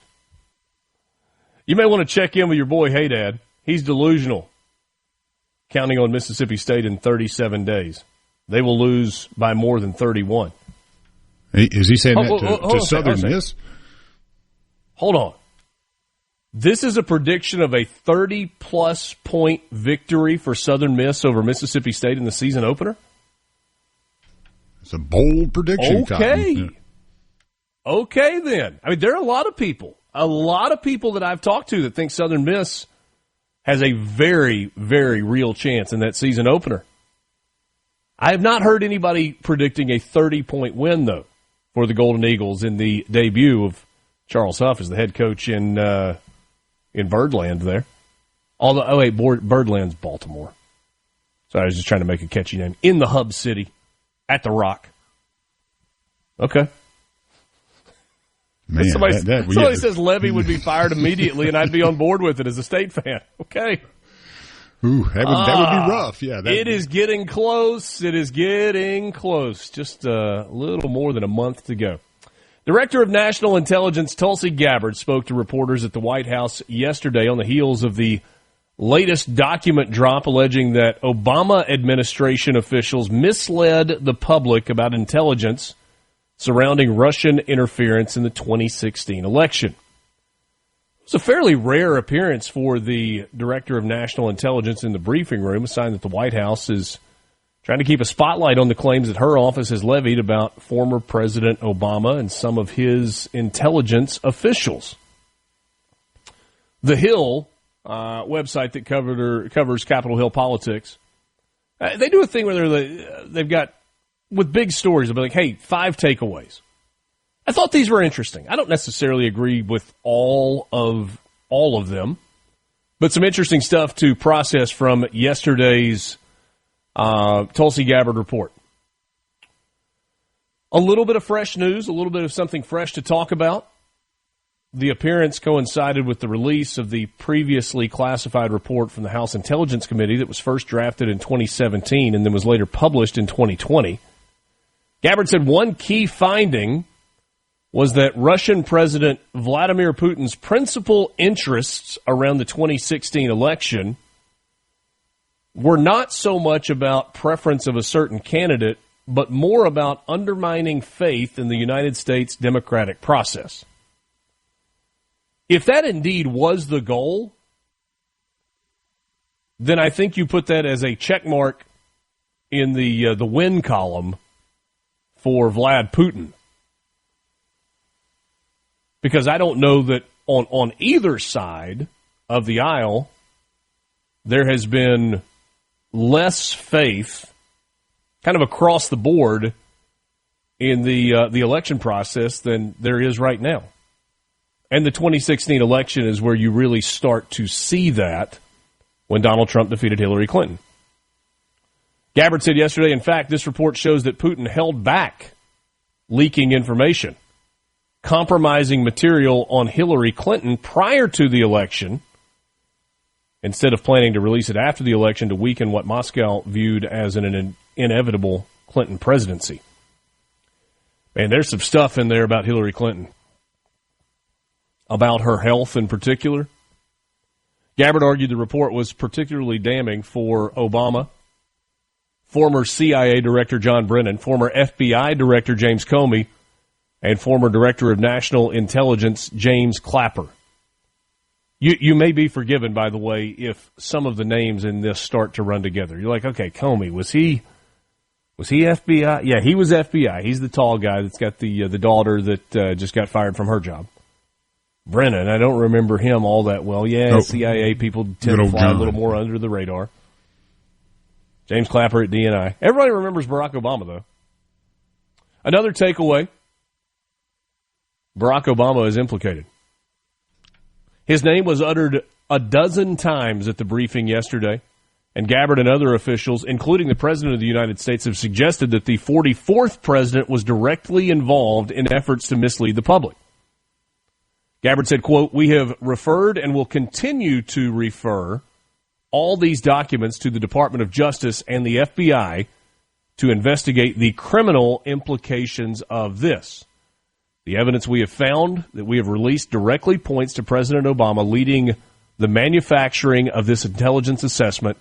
You may want to check in with your boy, Hey Dad. He's delusional. Counting on Mississippi State in 37 days. They will lose by more than 31. Is he saying that to Southern Miss? Hold on. This is a prediction of a 30-plus point victory for Southern Miss over Mississippi State in the season opener? It's a bold prediction. Okay. Yeah. Okay, then. I mean, there are a lot of people that I've talked to that think Southern Miss has a very, very real chance in that season opener. I have not heard anybody predicting a 30-point win, though. for the Golden Eagles in the debut of Charles Huff as the head coach in Birdland there. Birdland's Baltimore. So I was just trying to make a catchy name. In the hub city, at the Rock. Okay. Man, somebody says Levy would be fired immediately, and I'd be on board with it as a State fan. Okay. Ooh, that would be rough. Yeah, it is getting close. It is getting close. Just a little more than a month to go. Director of National Intelligence Tulsi Gabbard spoke to reporters at the White House yesterday on the heels of the latest document drop alleging that Obama administration officials misled the public about intelligence surrounding Russian interference in the 2016 election. It's a fairly rare appearance for the Director of National Intelligence in the briefing room, a sign that the White House is trying to keep a spotlight on the claims that her office has levied about former President Obama and some of his intelligence officials. The Hill website that covers Capitol Hill politics, they do a thing where they've got, with big stories, they'll be like, hey, 5 takeaways. I thought these were interesting. I don't necessarily agree with all of them, but some interesting stuff to process from yesterday's Tulsi Gabbard report. A little bit of fresh news, a little bit of something fresh to talk about. The appearance coincided with the release of the previously classified report from the House Intelligence Committee that was first drafted in 2017 and then was later published in 2020. Gabbard said one key finding was that Russian President Vladimir Putin's principal interests around the 2016 election were not so much about preference of a certain candidate, but more about undermining faith in the United States democratic process. If that indeed was the goal, then I think you put that as a check mark in the win column for Vlad Putin. Because I don't know that on either side of the aisle there has been less faith kind of across the board in the election process than there is right now. And the 2016 election is where you really start to see that when Donald Trump defeated Hillary Clinton. Gabbard said yesterday, in fact, this report shows that Putin held back leaking information, compromising material on Hillary Clinton prior to the election, instead of planning to release it after the election to weaken what Moscow viewed as an inevitable Clinton presidency. Man, there's some stuff in there about Hillary Clinton, about her health in particular. Gabbard argued the report was particularly damning for Obama, former CIA Director John Brennan, former FBI Director James Comey, and former Director of National Intelligence James Clapper. You may be forgiven, by the way, if some of the names in this start to run together. You're like, okay, Comey, was he FBI? Yeah, he was FBI. He's the tall guy that's got the daughter that just got fired from her job. Brennan, I don't remember him all that well. Yeah, nope. CIA people tend to fly a little more under the radar. James Clapper at DNI. Everybody remembers Barack Obama, though. Another takeaway, Barack Obama is implicated. His name was uttered a dozen times at the briefing yesterday, and Gabbard and other officials, including the President of the United States, have suggested that the 44th president was directly involved in efforts to mislead the public. Gabbard said, quote, "We have referred and will continue to refer all these documents to the Department of Justice and the FBI to investigate the criminal implications of this. The evidence we have found that we have released directly points to President Obama leading the manufacturing of this intelligence assessment.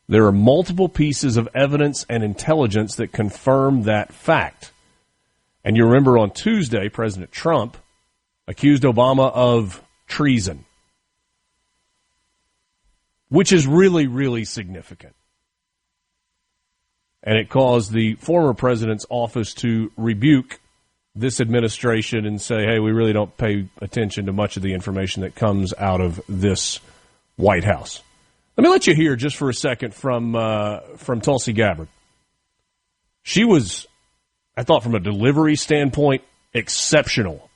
There are multiple pieces of evidence and intelligence that confirm that fact." And you remember on Tuesday, President Trump accused Obama of treason, which is really, really significant. And it caused the former president's office to rebuke this administration and say, hey, we really don't pay attention to much of the information that comes out of this White House. Let me let you hear just for a second from Tulsi Gabbard. She was, I thought from a delivery standpoint, exceptional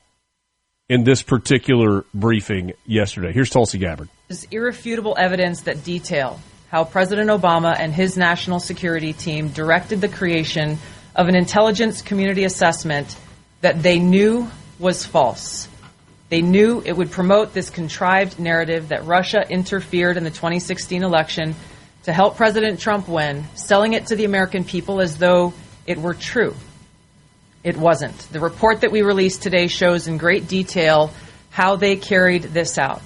in this particular briefing yesterday. Here's Tulsi Gabbard. There's irrefutable evidence that detail how President Obama and his national security team directed the creation of an intelligence community assessment that they knew was false. They knew it would promote this contrived narrative that Russia interfered in the 2016 election to help President Trump win, selling it to the American people as though it were true. It wasn't. The report that we released today shows in great detail how they carried this out.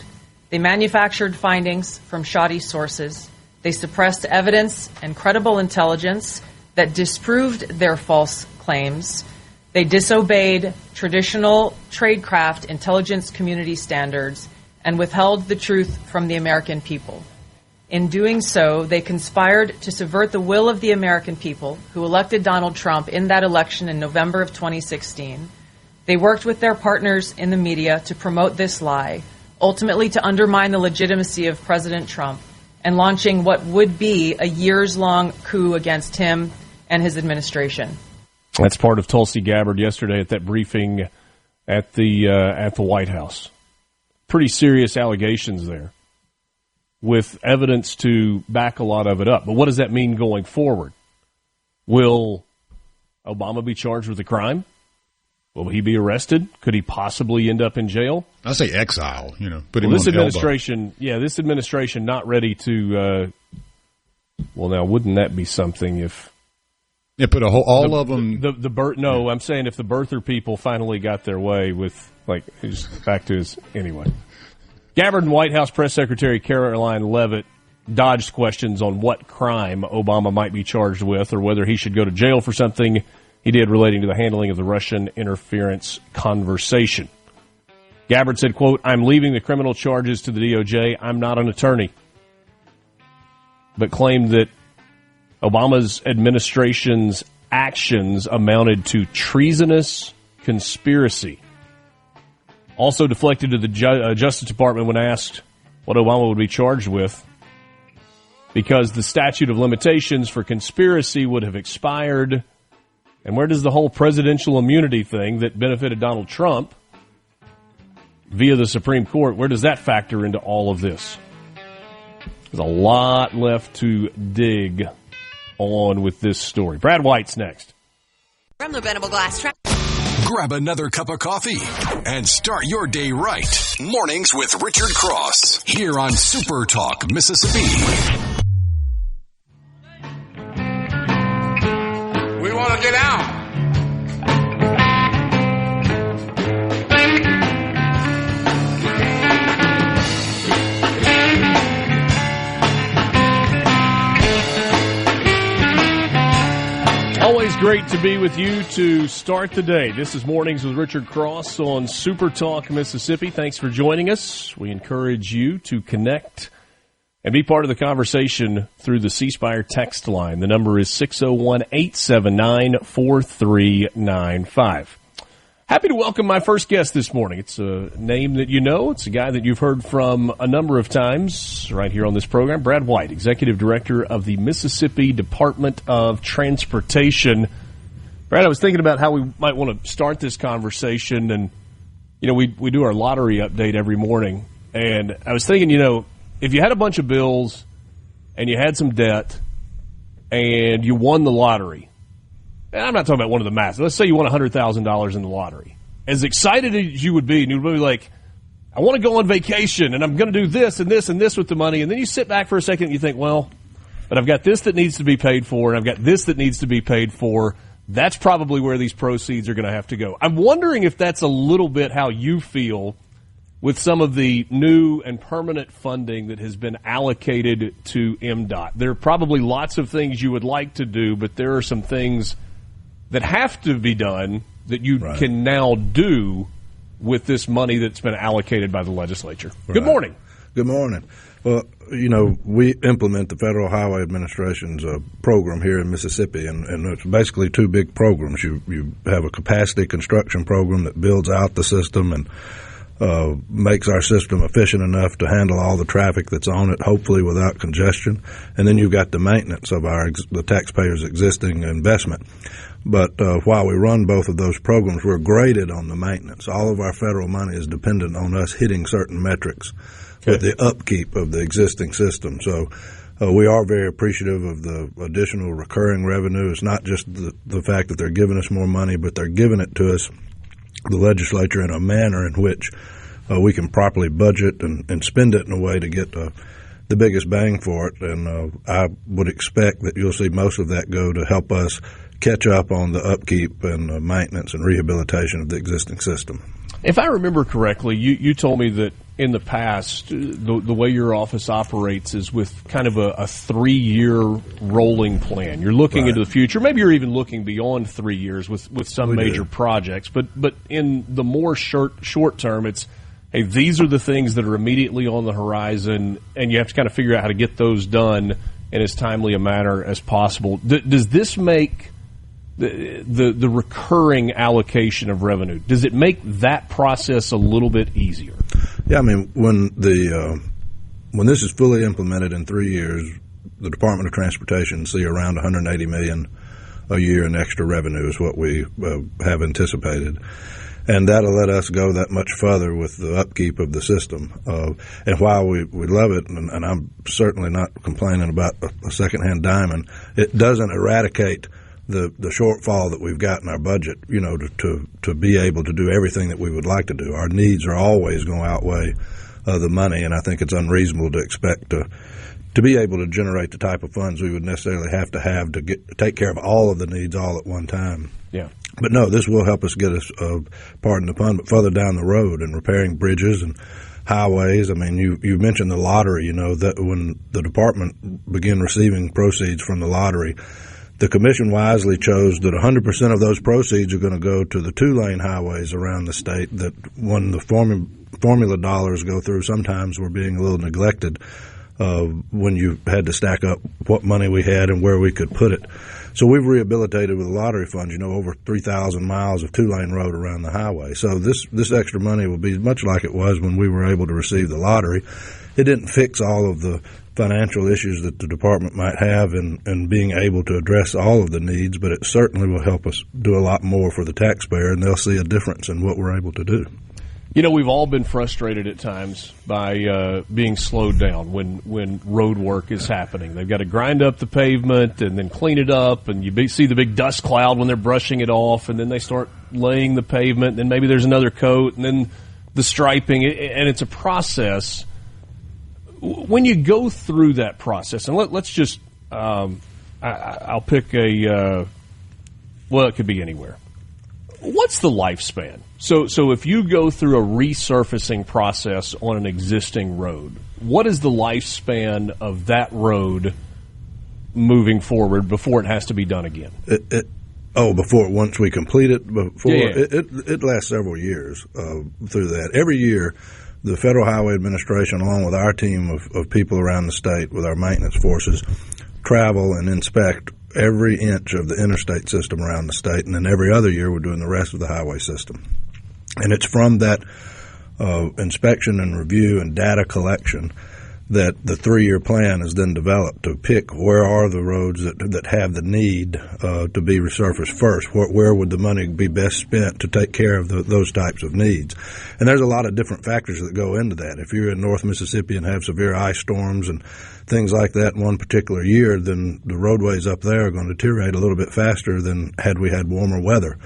They manufactured findings from shoddy sources. They suppressed evidence and credible intelligence that disproved their false claims. They disobeyed traditional tradecraft intelligence community standards and withheld the truth from the American people. In doing so, they conspired to subvert the will of the American people who elected Donald Trump in that election in November of 2016. They worked with their partners in the media to promote this lie, ultimately to undermine the legitimacy of President Trump and launching what would be a years-long coup against him and his administration. That's part of Tulsi Gabbard yesterday at that briefing at the White House. Pretty serious allegations there, with evidence to back a lot of it up. But what does that mean going forward? Will Obama be charged with a crime? Will he be arrested? Could he possibly end up in jail? I say exile, put him this on administration, this administration not ready to, now wouldn't that be something if... Yeah, put all of them... I'm saying if the birther people finally got their way with, who's back to his... Anyway. Gabbard and White House Press Secretary Caroline Leavitt dodged questions on what crime Obama might be charged with or whether he should go to jail for something he did relating to the handling of the Russian interference conversation. Gabbard said, quote, "I'm leaving the criminal charges to the DOJ. I'm not an attorney," but claimed that Obama's administration's actions amounted to treasonous conspiracy. Also deflected to the Justice Department when asked what Obama would be charged with, because the statute of limitations for conspiracy would have expired. And where does the whole presidential immunity thing that benefited Donald Trump via the Supreme Court, where does that factor into all of this? There's a lot left to dig on with this story. Brad White's next. From the Venable Glass Trap. Grab another cup of coffee and start your day right. Mornings with Richard Cross here on Super Talk, Mississippi. We want to get out. Always great to be with you to start the day. This is Mornings with Richard Cross on Super Talk, Mississippi. Thanks for joining us. We encourage you to connect and be part of the conversation through the C Spire text line. The number is 601-879-4395. Happy to welcome my first guest this morning. It's a name that you know. It's a guy that you've heard from a number of times right here on this program. Brad White, Executive Director of the Mississippi Department of Transportation. Brad, I was thinking about how we might want to start this conversation. And, we do our lottery update every morning. And I was thinking, if you had a bunch of bills and you had some debt and you won the lottery, and I'm not talking about one of the massive. Let's say you won $100,000 in the lottery. As excited as you would be, and you'd be like, I want to go on vacation, and I'm going to do this and this and this with the money. And then you sit back for a second and you think, well, but I've got this that needs to be paid for, and I've got this that needs to be paid for. That's probably where these proceeds are going to have to go. I'm wondering if that's a little bit how you feel with some of the new and permanent funding that has been allocated to MDOT. There are probably lots of things you would like to do, but there are some things that have to be done that you can now do with this money that's been allocated by the legislature. Right. Good morning. Good morning. Well, we implement the Federal Highway Administration's program here in Mississippi, and it's basically two big programs. You have a capacity construction program that builds out the system and makes our system efficient enough to handle all the traffic that's on it, hopefully without congestion. And then you've got the maintenance of the taxpayers' existing investment. But while we run both of those programs, we're graded on the maintenance. All of our federal money is dependent on us hitting certain metrics with the upkeep of the existing system. So we are very appreciative of the additional recurring revenue. It's not just the fact that they're giving us more money, but they're giving it to us, the legislature, in a manner in which we can properly budget and spend it in a way to get the biggest bang for it. And I would expect that you'll see most of that go to help us catch up on the upkeep and maintenance and rehabilitation of the existing system. If I remember correctly, you told me that in the past, the way your office operates is with kind of a 3-year rolling plan. You're looking into the future. Maybe you're even looking beyond 3 years with some major projects. But in the more short term, it's, hey, these are the things that are immediately on the horizon, and you have to kind of figure out how to get those done in as timely a manner as possible. Does this make the recurring allocation of revenue, does it make that process a little bit easier? Yeah, I mean, when this is fully implemented in 3 years, the Department of Transportation see around $180 million a year in extra revenue is what we have anticipated. And that'll let us go that much further with the upkeep of the system. And while we love it, and I'm certainly not complaining about a secondhand diamond, it doesn't eradicate the shortfall that we've got in our budget, to be able to do everything that we would like to do. Our needs are always going to outweigh the money, and I think it's unreasonable to expect to be able to generate the type of funds we would necessarily have to take care of all of the needs all at one time. Yeah. But no, this will help us get us, pardon the pun, but further down the road and repairing bridges and highways. I mean, you mentioned the lottery, that when the department began receiving proceeds from the lottery, the commission wisely chose that 100% of those proceeds are going to go to the 2-lane highways around the state that when the formula dollars go through, sometimes were being a little neglected when you had to stack up what money we had and where we could put it. So we've rehabilitated with the lottery funds, over 3,000 miles of 2-lane road around the highway. So this extra money will be much like it was when we were able to receive the lottery. It didn't fix all of the financial issues that the department might have in being able to address all of the needs, but it certainly will help us do a lot more for the taxpayer, and they'll see a difference in what we're able to do. We've all been frustrated at times by being slowed down when road work is happening. They've got to grind up the pavement and then clean it up, and you see the big dust cloud when they're brushing it off, and then they start laying the pavement, and then maybe there's another coat, and then the striping, and it's a process. When you go through that process, and let's just, I'll pick it could be anywhere. What's the lifespan? So if you go through a resurfacing process on an existing road, what is the lifespan of that road moving forward before it has to be done again? Once we complete it? It lasts several years through that. Every year, the Federal Highway Administration, along with our team of people around the state with our maintenance forces, travel and inspect every inch of the interstate system around the state, and then every other year we're doing the rest of the highway system. And it's from that inspection and review and data collection that the 3-year plan is then developed to pick where are the roads that have the need to be resurfaced first. Where would the money be best spent to take care of those types of needs? And there's a lot of different factors that go into that. If you're in North Mississippi and have severe ice storms and things like that in one particular year, then the roadways up there are going to deteriorate a little bit faster than had we had warmer weather.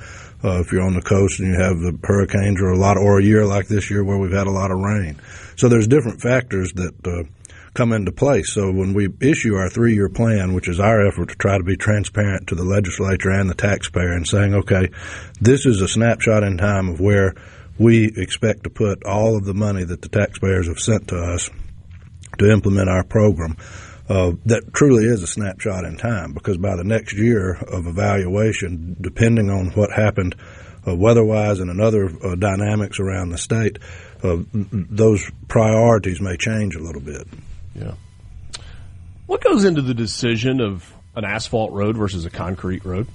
If you're on the coast and you have the hurricanes or a year like this year where we've had a lot of rain. So there's different factors that come into place. So when we issue our 3-year plan, which is our effort to try to be transparent to the legislature and the taxpayer and saying, okay, this is a snapshot in time of where we expect to put all of the money that the taxpayers have sent to us to implement our program. That truly is a snapshot in time, because by the next year of evaluation, depending on what happened weather-wise and in other dynamics around the state, those priorities may change a little bit. Yeah. What goes into the decision of an asphalt road versus a concrete road?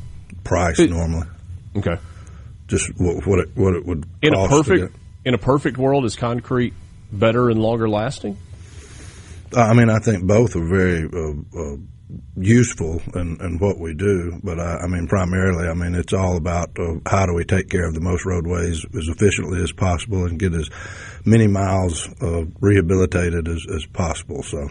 Price, normally. Okay. Just what it would in cost a perfect in a perfect world, is concrete better and longer lasting? I mean, I think both are very useful in what we do, but I mean, primarily, I mean, it's all about how do we take care of the most roadways as efficiently as possible and get as many miles rehabilitated as possible. So,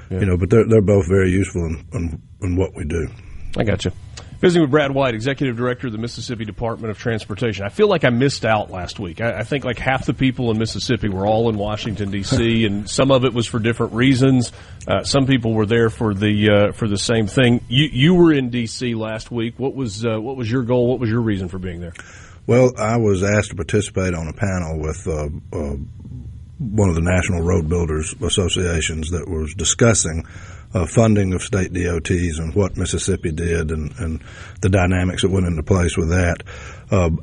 but they're both very useful in what we do. I got you. Visiting with Brad White, Executive Director of the Mississippi Department of Transportation. I feel like I missed out last week. I think like half the people in Mississippi were all in Washington, D.C., and some of it was for different reasons. Some people were there for the same thing. You were in D.C. last week. What was your goal? What was your reason for being there? Well, I was asked to participate on a panel with one of the National Road Builders Associations that was discussing funding of state DOTs and what Mississippi did and the dynamics that went into place with that.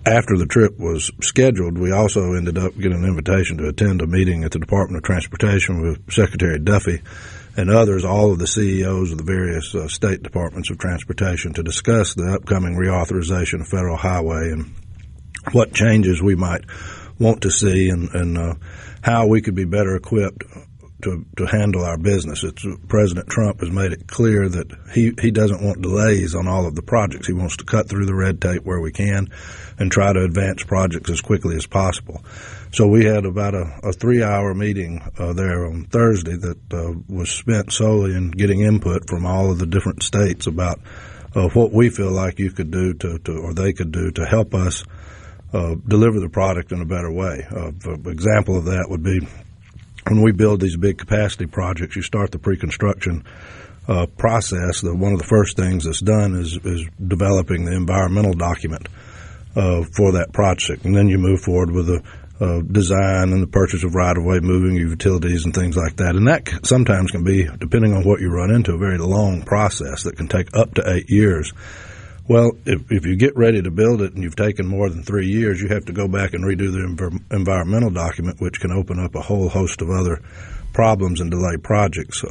After the trip was scheduled, we also ended up getting an invitation to attend a meeting at the Department of Transportation with Secretary Duffy and others, all of the CEOs of the various state departments of transportation, to discuss the upcoming reauthorization of federal highway and what changes we might want to see and how we could be better equipped to handle our business. President Trump has made it clear that he doesn't want delays on all of the projects. He wants to cut through the red tape where we can and try to advance projects as quickly as possible. So we had about a 3-hour meeting there on Thursday that was spent solely in getting input from all of the different states about what we feel like you could do or they could do to help us deliver the product in a better way. An example of that would be when we build these big capacity projects, you start the pre-construction process. One of the first things that's done is developing the environmental document for that project, and then you move forward with the design and the purchase of right-of-way, moving utilities and things like that. And that sometimes can be, depending on what you run into, a very long process that can take up to 8 years. Well, if you get ready to build it and you've taken more than 3 years, you have to go back and redo the environmental document, which can open up a whole host of other problems and delay projects.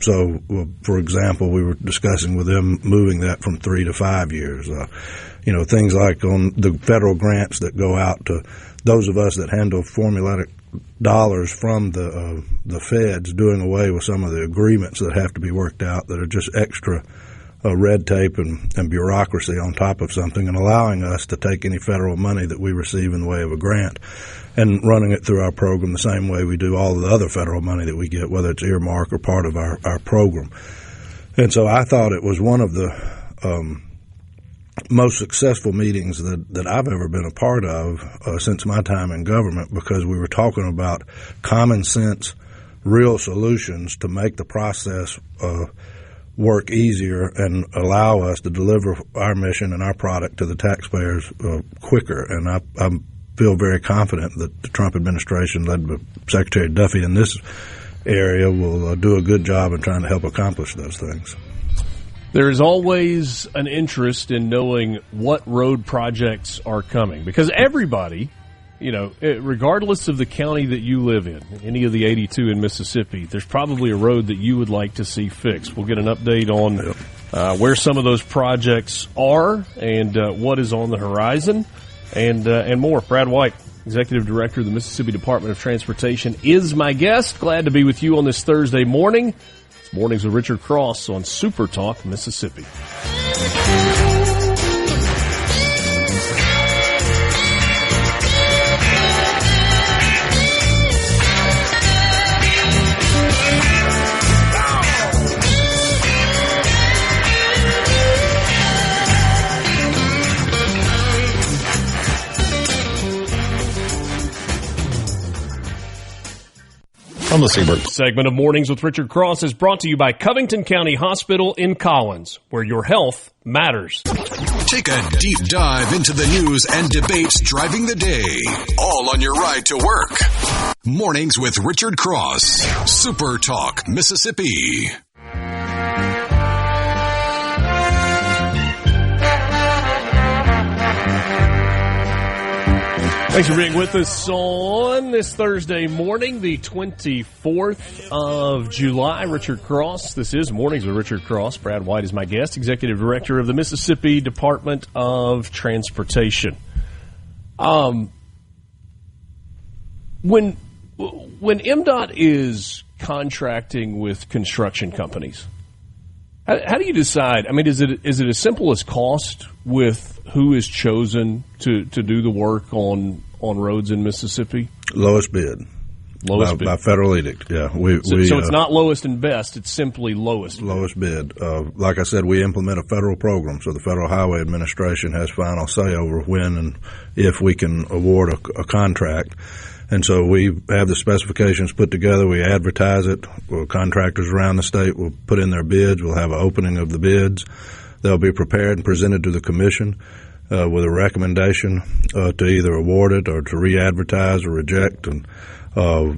So, for example, we were discussing with them moving that from 3 to 5 years. Things like on the federal grants that go out to those of us that handle formulaic dollars from the feds, doing away with some of the agreements that have to be worked out that are just extra red tape and bureaucracy on top of something, and allowing us to take any federal money that we receive in the way of a grant and running it through our program the same way we do all of the other federal money that we get, whether it's earmark or part of our program. And so I thought it was one of the most successful meetings that I've ever been a part of since my time in government, because we were talking about common sense, real solutions to make the process work easier and allow us to deliver our mission and our product to the taxpayers quicker. And I feel very confident that the Trump administration, led by Secretary Duffy in this area, will do a good job in trying to help accomplish those things. There is always an interest in knowing what road projects are coming, because everybody, regardless of the county that you live in, any of the 82 in Mississippi, there's probably a road that you would like to see fixed. We'll get an update on where some of those projects are and what is on the horizon and more. Brad White, Executive Director of the Mississippi Department of Transportation, is my guest. Glad to be with you on this Thursday morning. It's Mornings with Richard Cross on SuperTalk Mississippi. On the Seabird. Segment of Mornings with Richard Cross is brought to you by Covington County Hospital in Collins, where your health matters. Take a deep dive into the news and debates driving the day, all on your ride to work. Mornings with Richard Cross, Super Talk, Mississippi. Thanks for being with us on this Thursday morning, the 24th of July. Richard Cross. This is Mornings with Richard Cross. Brad White is my guest, Executive Director of the Mississippi Department of Transportation. When MDOT is contracting with construction companies, how do you decide? I mean, is it as simple as cost with who is chosen to do the work on roads in Mississippi? Lowest bid. By federal edict, yeah. So it's not lowest and best, it's simply lowest. Lowest bid. Like I said, we implement a federal program, so the Federal Highway Administration has final say over when and if we can award a contract. And so we have the specifications put together, we advertise it, contractors around the state will put in their bids, we'll have an opening of the bids. They'll be prepared and presented to the commission with a recommendation to either award it or to re-advertise or reject. And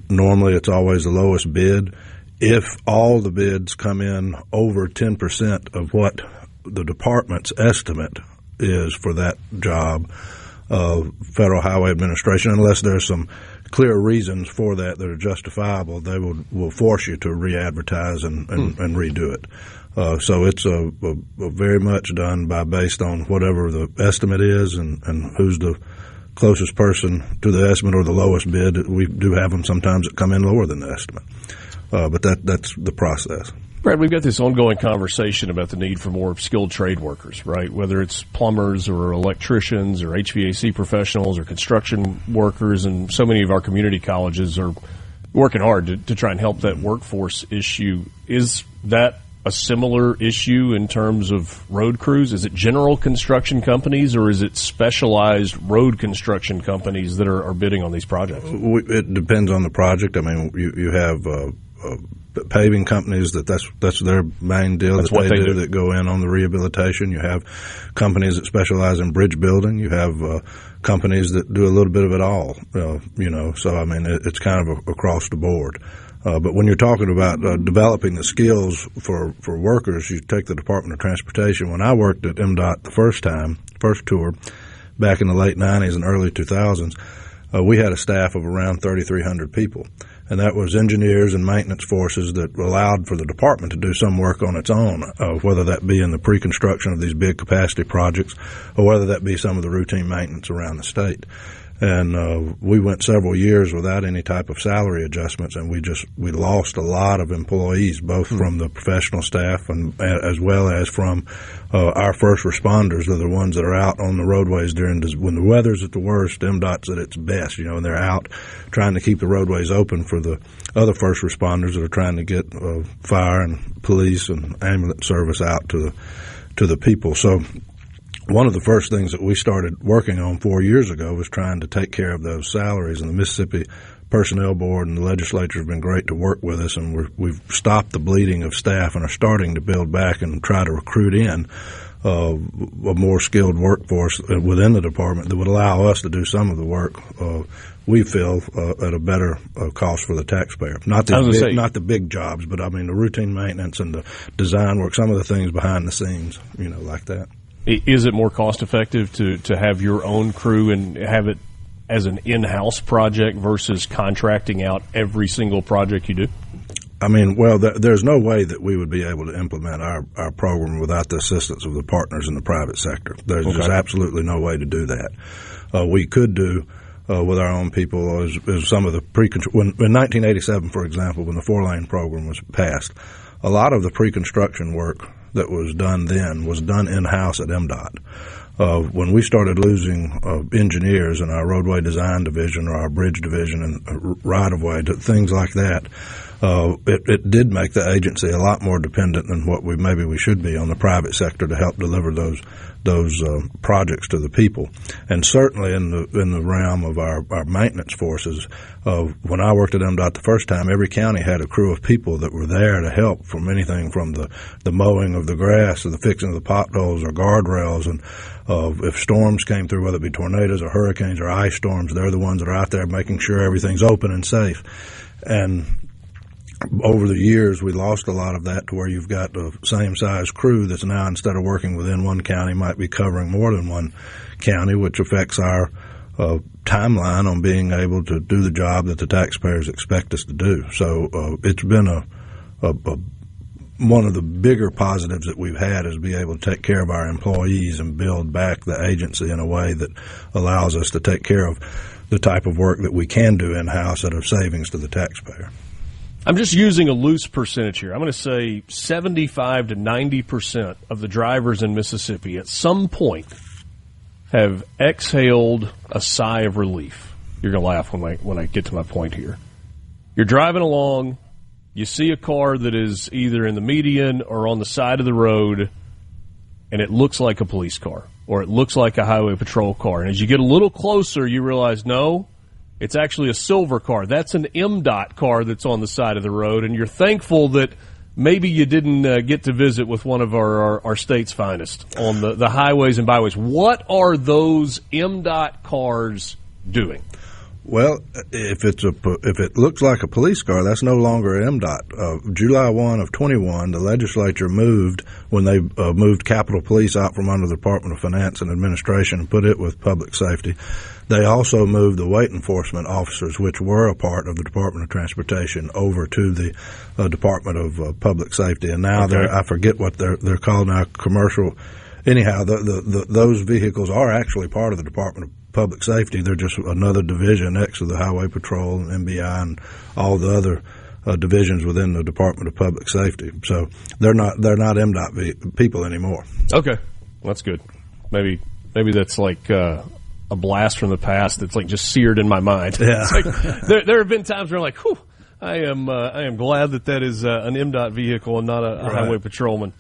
normally it's always the lowest bid. If all the bids come in over 10% of what the department's estimate is for that job, Federal Highway Administration, unless there's some clear reasons for that are justifiable, they will force you to re-advertise and redo it. So it's a very much done based on whatever the estimate is and who's the closest person to the estimate or the lowest bid. We do have them sometimes that come in lower than the estimate. But that's the process. Brad, we've got this ongoing conversation about the need for more skilled trade workers, right? Whether it's plumbers or electricians or HVAC professionals or construction workers, and so many of our community colleges are working hard to try and help that workforce issue. Is that a similar issue in terms of road crews? Is it general construction companies or is it specialized road construction companies that are bidding on these projects? It depends on the project. I mean, you have paving companies that's their main deal. That's what they do that go in on the rehabilitation. You have companies that specialize in bridge building. You have companies that do a little bit of it all. So I mean it's kind of across the board. But when you're talking about developing the skills for workers, you take the Department of Transportation. When I worked at MDOT the first tour, back in the late 90s and early 2000s, we had a staff of around 3,300 people. And that was engineers and maintenance forces that allowed for the department to do some work on its own, whether that be in the pre-construction of these big capacity projects or whether that be some of the routine maintenance around the state. And we went several years without any type of salary adjustments, and we lost a lot of employees, both from the professional staff and as well as from our first responders. They're the ones that are out on the roadways when the weather's at the worst. MDOT's at its best, and they're out trying to keep the roadways open for the other first responders that are trying to get fire and police and ambulance service out to the people. So one of the first things that we started working on 4 years ago was trying to take care of those salaries, and the Mississippi Personnel Board and the legislature have been great to work with us, and we've stopped the bleeding of staff and are starting to build back and try to recruit in a more skilled workforce within the department that would allow us to do some of the work we feel at a better cost for the taxpayer. Not the big jobs, but I mean the routine maintenance and the design work, some of the things behind the scenes, like that. Is it more cost effective to have your own crew and have it as an in-house project versus contracting out every single project you do? I mean, well, there's no way that we would be able to implement our program without the assistance of the partners in the private sector. There's just absolutely no way to do that. We could do with our own people as some of the in 1987, for example, when the 4-lane program was passed, a lot of the pre-construction work that was done then was done in-house at MDOT. When we started losing engineers in our roadway design division or our bridge division and right-of-way, things like that, it did make the agency a lot more dependent than what we should be on the private sector to help deliver those projects to the people. And certainly in the realm of our maintenance forces, when I worked at MDOT the first time, every county had a crew of people that were there to help, from anything from the mowing of the grass to the fixing of the potholes or guardrails. And if storms came through, whether it be tornadoes or hurricanes or ice storms, they're the ones that are out there making sure everything's open and safe. And over the years, we lost a lot of that to where you've got the same size crew that's now, instead of working within one county, might be covering more than one county, which affects our timeline on being able to do the job that the taxpayers expect us to do. So it's been one of the bigger positives that we've had is be able to take care of our employees and build back the agency in a way that allows us to take care of the type of work that we can do in-house at a savings to the taxpayer. I'm just using a loose percentage here. I'm going to say 75 to 90% of the drivers in Mississippi at some point have exhaled a sigh of relief. You're going to laugh when I get to my point here. You're driving along, you see a car that is either in the median or on the side of the road, and it looks like a police car or it looks like a highway patrol car. And as you get a little closer, you realize, no, it's actually a silver car. That's an MDOT car that's on the side of the road, and you're thankful that maybe you didn't get to visit with one of our state's finest on the highways and byways. What are those MDOT cars doing? Well, if it looks like a police car, that's no longer MDOT. July 1 of 21, the legislature moved, when they moved Capitol Police out from under the Department of Finance and Administration and put it with Public Safety. They also moved the weight enforcement officers, which were a part of the Department of Transportation, over to the Department of Public Safety. And now I forget what they're called now, commercial. Anyhow, those vehicles are actually part of the Department of Public Safety. They're just another division next to the Highway Patrol and MBI and all the other divisions within the Department of Public Safety. So they're not MDOT people anymore. Okay, that's good. Maybe that's like a blast from the past that's like just seared in my mind. Yeah. It's like, there have been times where I'm like, whew, I am glad that is an MDOT vehicle and not a highway patrolman.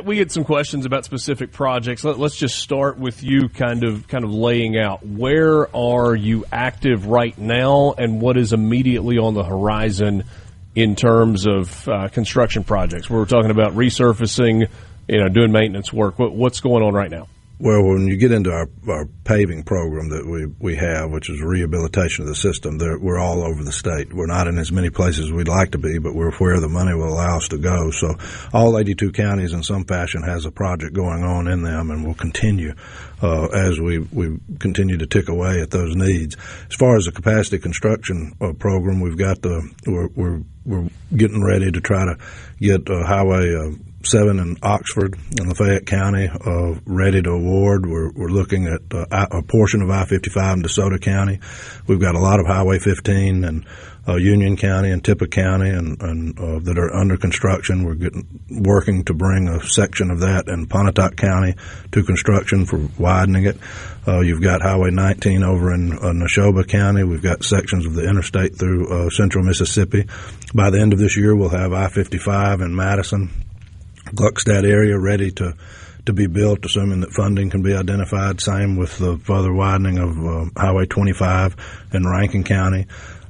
We get some questions about specific projects. Let's just start with you kind of laying out, where are you active right now and what is immediately on the horizon in terms of construction projects? We're talking about resurfacing, doing maintenance work. What's going on right now? Well, when you get into our paving program that we have, which is rehabilitation of the system, we're all over the state. We're not in as many places as we'd like to be, but we're where the money will allow us to go. So all 82 counties in some fashion has a project going on in them, and will continue as we continue to tick away at those needs. As far as the capacity construction program, we've got we're getting ready to try to get Highway 7 in Oxford in Lafayette County ready to award. We're looking at a portion of I-55 in DeSoto County. We've got a lot of Highway 15 and Union County and Tippah County and that are under construction. We're working to bring a section of that in Pontotoc County to construction for widening it. You've got Highway 19 over in Neshoba County. We've got sections of the interstate through central Mississippi. By the end of this year, we'll have I-55 in Madison, Gluckstadt area ready to be built, assuming that funding can be identified. Same with the further widening of Highway 25 in Rankin County.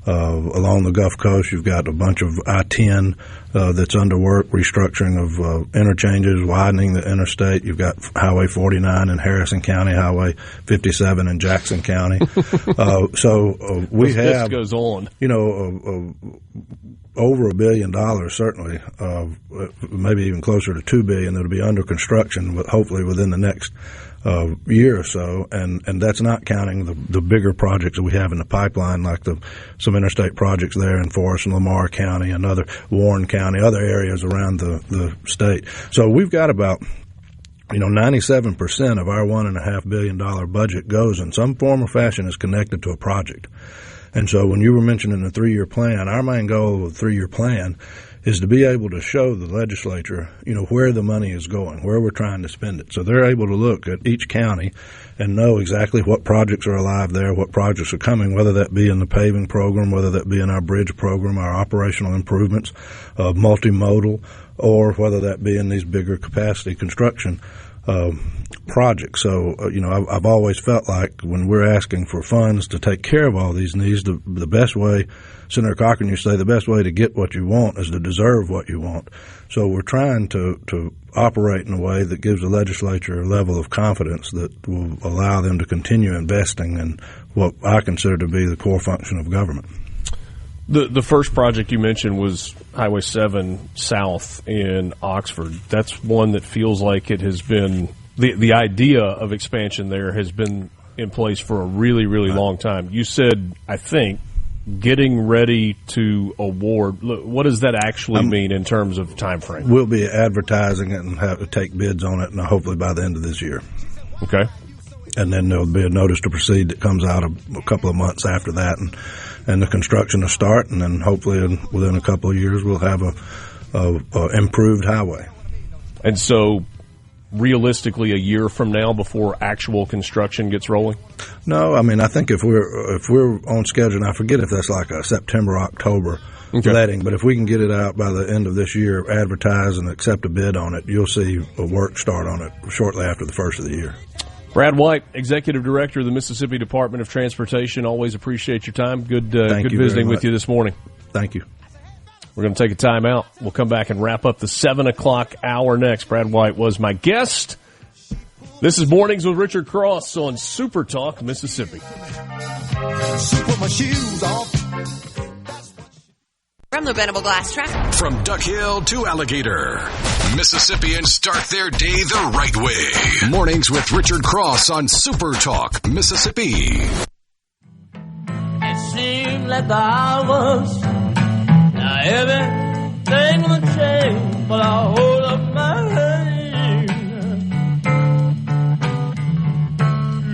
Along the Gulf Coast, you've got a bunch of I-10 that's under work, restructuring of interchanges, widening the interstate. You've got Highway 49 in Harrison County, Highway 57 in Jackson County. We have, goes on. Over $1 billion, certainly, maybe even closer to $2 billion that'll be under construction, but hopefully within the next year or so, and that's not counting the bigger projects that we have in the pipeline, like some interstate projects there in Forest and Lamar County, and Warren County, other areas around the state. So we've got about 97% of our $1.5 billion budget goes in some form or fashion is connected to a project. And so when you were mentioning the 3-year plan, our main goal of the 3-year plan is to be able to show the legislature, where the money is going, where we're trying to spend it. So they're able to look at each county and know exactly what projects are alive there, what projects are coming, whether that be in the paving program, whether that be in our bridge program, our operational improvements, multimodal, or whether that be in these bigger capacity construction projects. So, I've always felt like when we're asking for funds to take care of all these needs, the best way, Senator Cochran used to say, the best way to get what you want is to deserve what you want. So we're trying to operate in a way that gives the legislature a level of confidence that will allow them to continue investing in what I consider to be the core function of government. The first project you mentioned was Highway 7 South in Oxford. That's one that feels like it has been the idea of expansion there has been in place for a really, really long time. You said, I think, getting ready to award. What does that actually mean in terms of time frame? We'll be advertising it and have to take bids on it, and hopefully by the end of this year. Okay. and then there'll be a notice to proceed that comes out a couple of months after that, and the construction will start, and then hopefully within a couple of years we'll have a improved highway. And so, realistically, a year from now before actual construction gets rolling? No, I mean, I think if we're on schedule, and I forget if that's like a September, October letting, but if we can get it out by the end of this year, advertise and accept a bid on it, you'll see a work start on it shortly after the first of the year. Brad White, Executive Director of the Mississippi Department of Transportation, always appreciate your time. Good visiting with you this morning. Thank you. We're going to take a time out. We'll come back and wrap up the 7 o'clock hour next. Brad White was my guest. This is Mornings with Richard Cross on SuperTalk, Mississippi. Put my shoes off. From the Bendable Glass Traffic. From Duck Hill to Alligator, Mississippians start their day the right way. Mornings with Richard Cross on SuperTalk, Mississippi. It seemed like the hours, now everything will change, but I'll hold up my hand.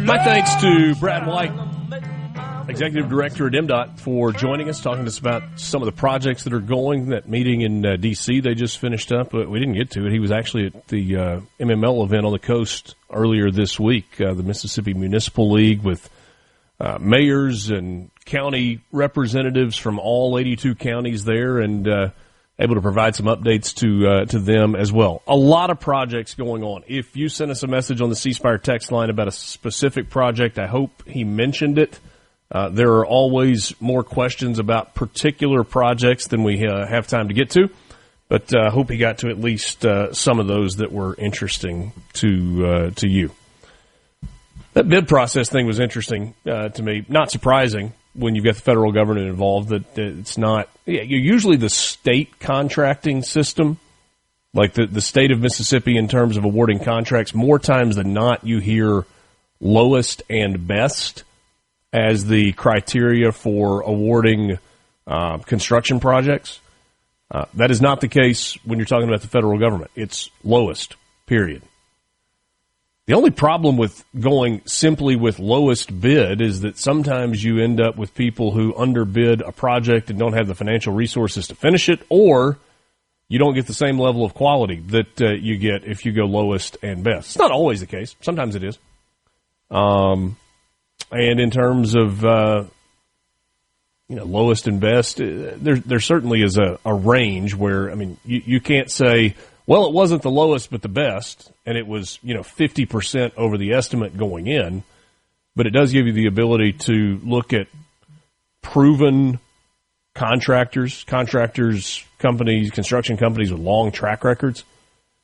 My thanks to Brad White, Executive Director at MDOT, for joining us, talking to us about some of the projects that are going. That meeting in D.C. they just finished up, but we didn't get to it. He was actually at the MML event on the coast earlier this week, the Mississippi Municipal League, with mayors and county representatives from all 82 counties there, and able to provide some updates to them as well. A lot of projects going on. If you sent us a message on the C Spire text line about a specific project, I hope he mentioned it. There are always more questions about particular projects than we have time to get to, but I hope he got to at least some of those that were interesting to you. That bid process thing was interesting to me. Not surprising when you've got the federal government involved that it's not. Usually the state contracting system, like the state of Mississippi in terms of awarding contracts, more times than not you hear lowest and best as the criteria for awarding construction projects. That is not the case when you're talking about the federal government. It's lowest, period. The only problem with going simply with lowest bid is that sometimes you end up with people who underbid a project and don't have the financial resources to finish it, or you don't get the same level of quality that you get if you go lowest and best. It's not always the case. Sometimes it is. And in terms of lowest and best, there certainly is a range where, I mean, you can't say, well, it wasn't the lowest but the best, and it was 50% over the estimate going in, but it does give you the ability to look at proven contractors, companies, construction companies with long track records,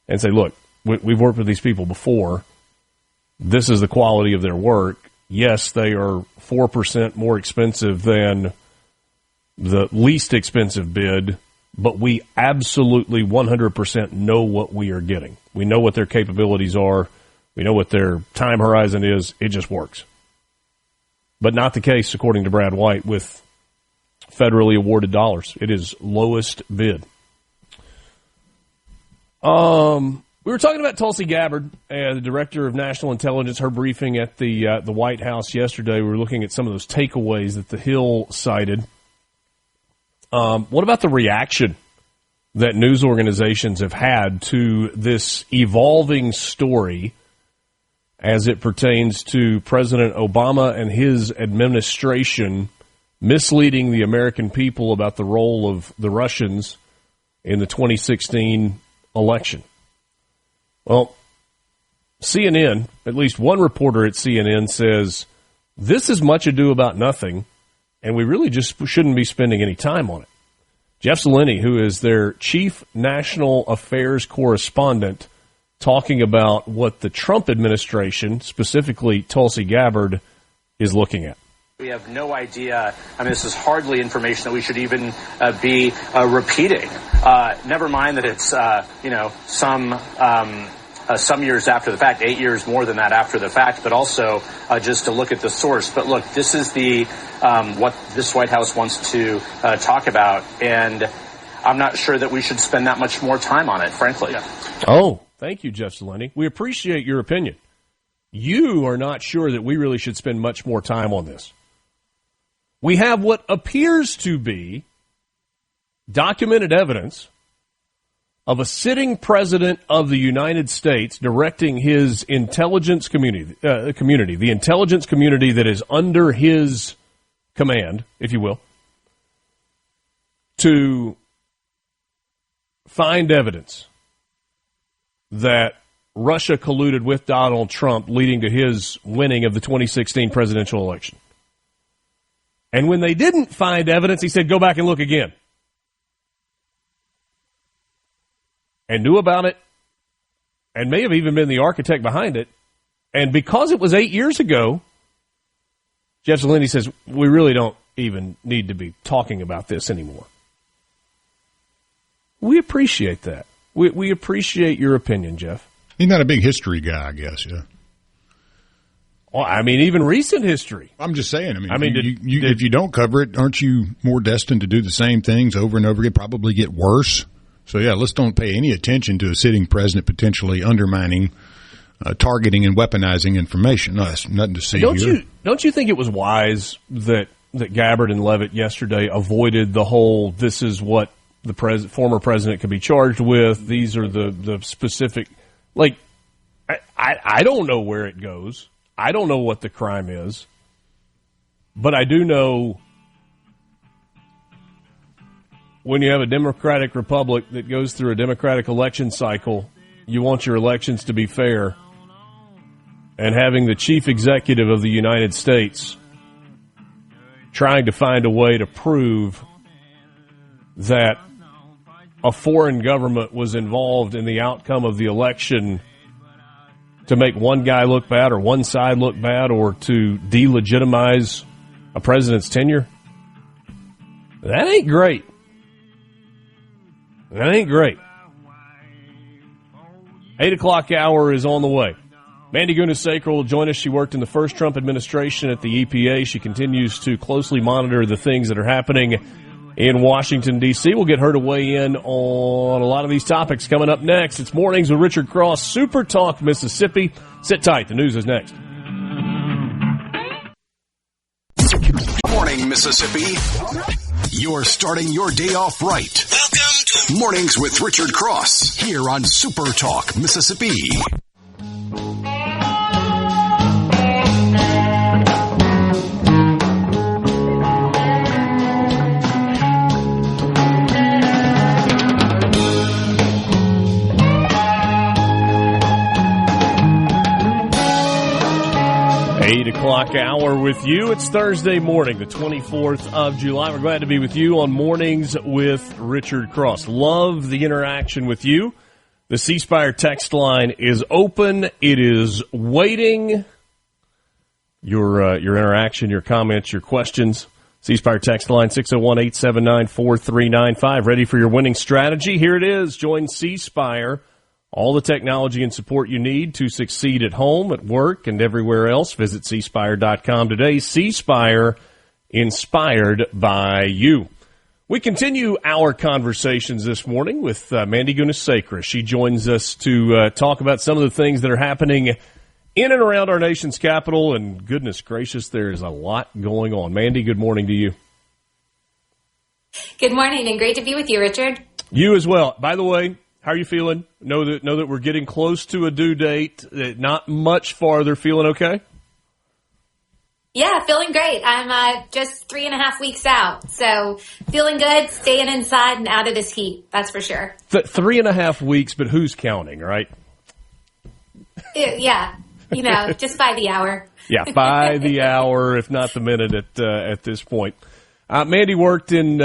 and say, look, we've worked with these people before. This is the quality of their work. Yes, they are 4% more expensive than the least expensive bid, but we absolutely 100% know what we are getting. We know what their capabilities are. We know what their time horizon is. It just works. But not the case, according to Brad White, with federally awarded dollars. It is lowest bid. We were talking about Tulsi Gabbard, the Director of National Intelligence, her briefing at the White House yesterday. We were looking at some of those takeaways that the Hill cited. What about the reaction that news organizations have had to this evolving story as it pertains to President Obama and his administration misleading the American people about the role of the Russians in the 2016 election? Well, CNN, at least one reporter at CNN says, this is much ado about nothing, and we really just shouldn't be spending any time on it. Jeff Zeleny, who is their chief national affairs correspondent, talking about what the Trump administration, specifically Tulsi Gabbard, is looking at. We have no idea. I mean, this is hardly information that we should even be repeating. Never mind that it's, some years after the fact, 8 years more than that after the fact, but also just to look at the source. But look, this is the what this White House wants to talk about, and I'm not sure that we should spend that much more time on it, frankly. Oh, thank you, Jeff Zeleny. We appreciate your opinion. you are not sure that we really should spend much more time on this. We have what appears to be documented evidence of a sitting president of the United States directing his intelligence community, the intelligence community that is under his command, if you will, to find evidence that Russia colluded with Donald Trump, leading to his winning of the 2016 presidential election. And when they didn't find evidence, he said, go back and look again. And knew about it, and may have even been the architect behind it. And because it was 8 years ago, Jeff Zeleny says, we really don't even need to be talking about this anymore. We appreciate that. We appreciate your opinion, Jeff. He's not a big history guy, I guess, yeah. Well, I mean, even recent history. I'm just saying. If you don't cover it, aren't you more destined to do the same things over and over again, probably get worse? So, yeah, let's don't pay any attention to a sitting president potentially undermining, targeting, and weaponizing information. No, that's nothing to see here. Don't you think it was wise that Gabbard and Leavitt yesterday avoided the whole, this is what the former president could be charged with, these are the specific, like, I don't know where it goes. I don't know what the crime is. But I do know when you have a democratic republic that goes through a democratic election cycle, you want your elections to be fair. And having the chief executive of the United States trying to find a way to prove that a foreign government was involved in the outcome of the election to make one guy look bad or one side look bad or to delegitimize a president's tenure, that ain't great. That ain't great. 8 o'clock hour is on the way. Mandy Gunasekara will join us. She worked in the first Trump administration at the EPA. She continues to closely monitor the things that are happening in Washington, D.C. We'll get her to weigh in on a lot of these topics coming up next. It's Mornings with Richard Cross, Super Talk, Mississippi. Sit tight. The news is next. Morning, Mississippi. You're starting your day off right. Welcome to Mornings with Richard Cross here on Super Talk, Mississippi. 8 o'clock hour with you. It's Thursday morning, the 24th of July. We're glad to be with you on Mornings with Richard Cross. Love the interaction with you. The C Spire text line is open. It is waiting. Your interaction, your comments, your questions. C Spire text line 601-879-4395. Ready for your winning strategy? Here it is. Join C Spire. All the technology and support you need to succeed at home, at work, and everywhere else. Visit cspire.com today. C Spire, inspired by you. We continue our conversations this morning with Mandy Gunasekara. She joins us to talk about some of the things that are happening in and around our nation's capital. And goodness gracious, there is a lot going on. Mandy, good morning to you. Good morning, and great to be with you, Richard. You as well. By the way, how are you feeling? Know that we're getting close to a due date. Not much farther. Feeling okay? Yeah, feeling great. I'm just 3.5 weeks out, so feeling good. Staying inside and out of this heat. That's for sure. 3.5 weeks, but who's counting, right? Yeah, just by the hour. Yeah, by the hour, if not the minute at this point. Mandy worked in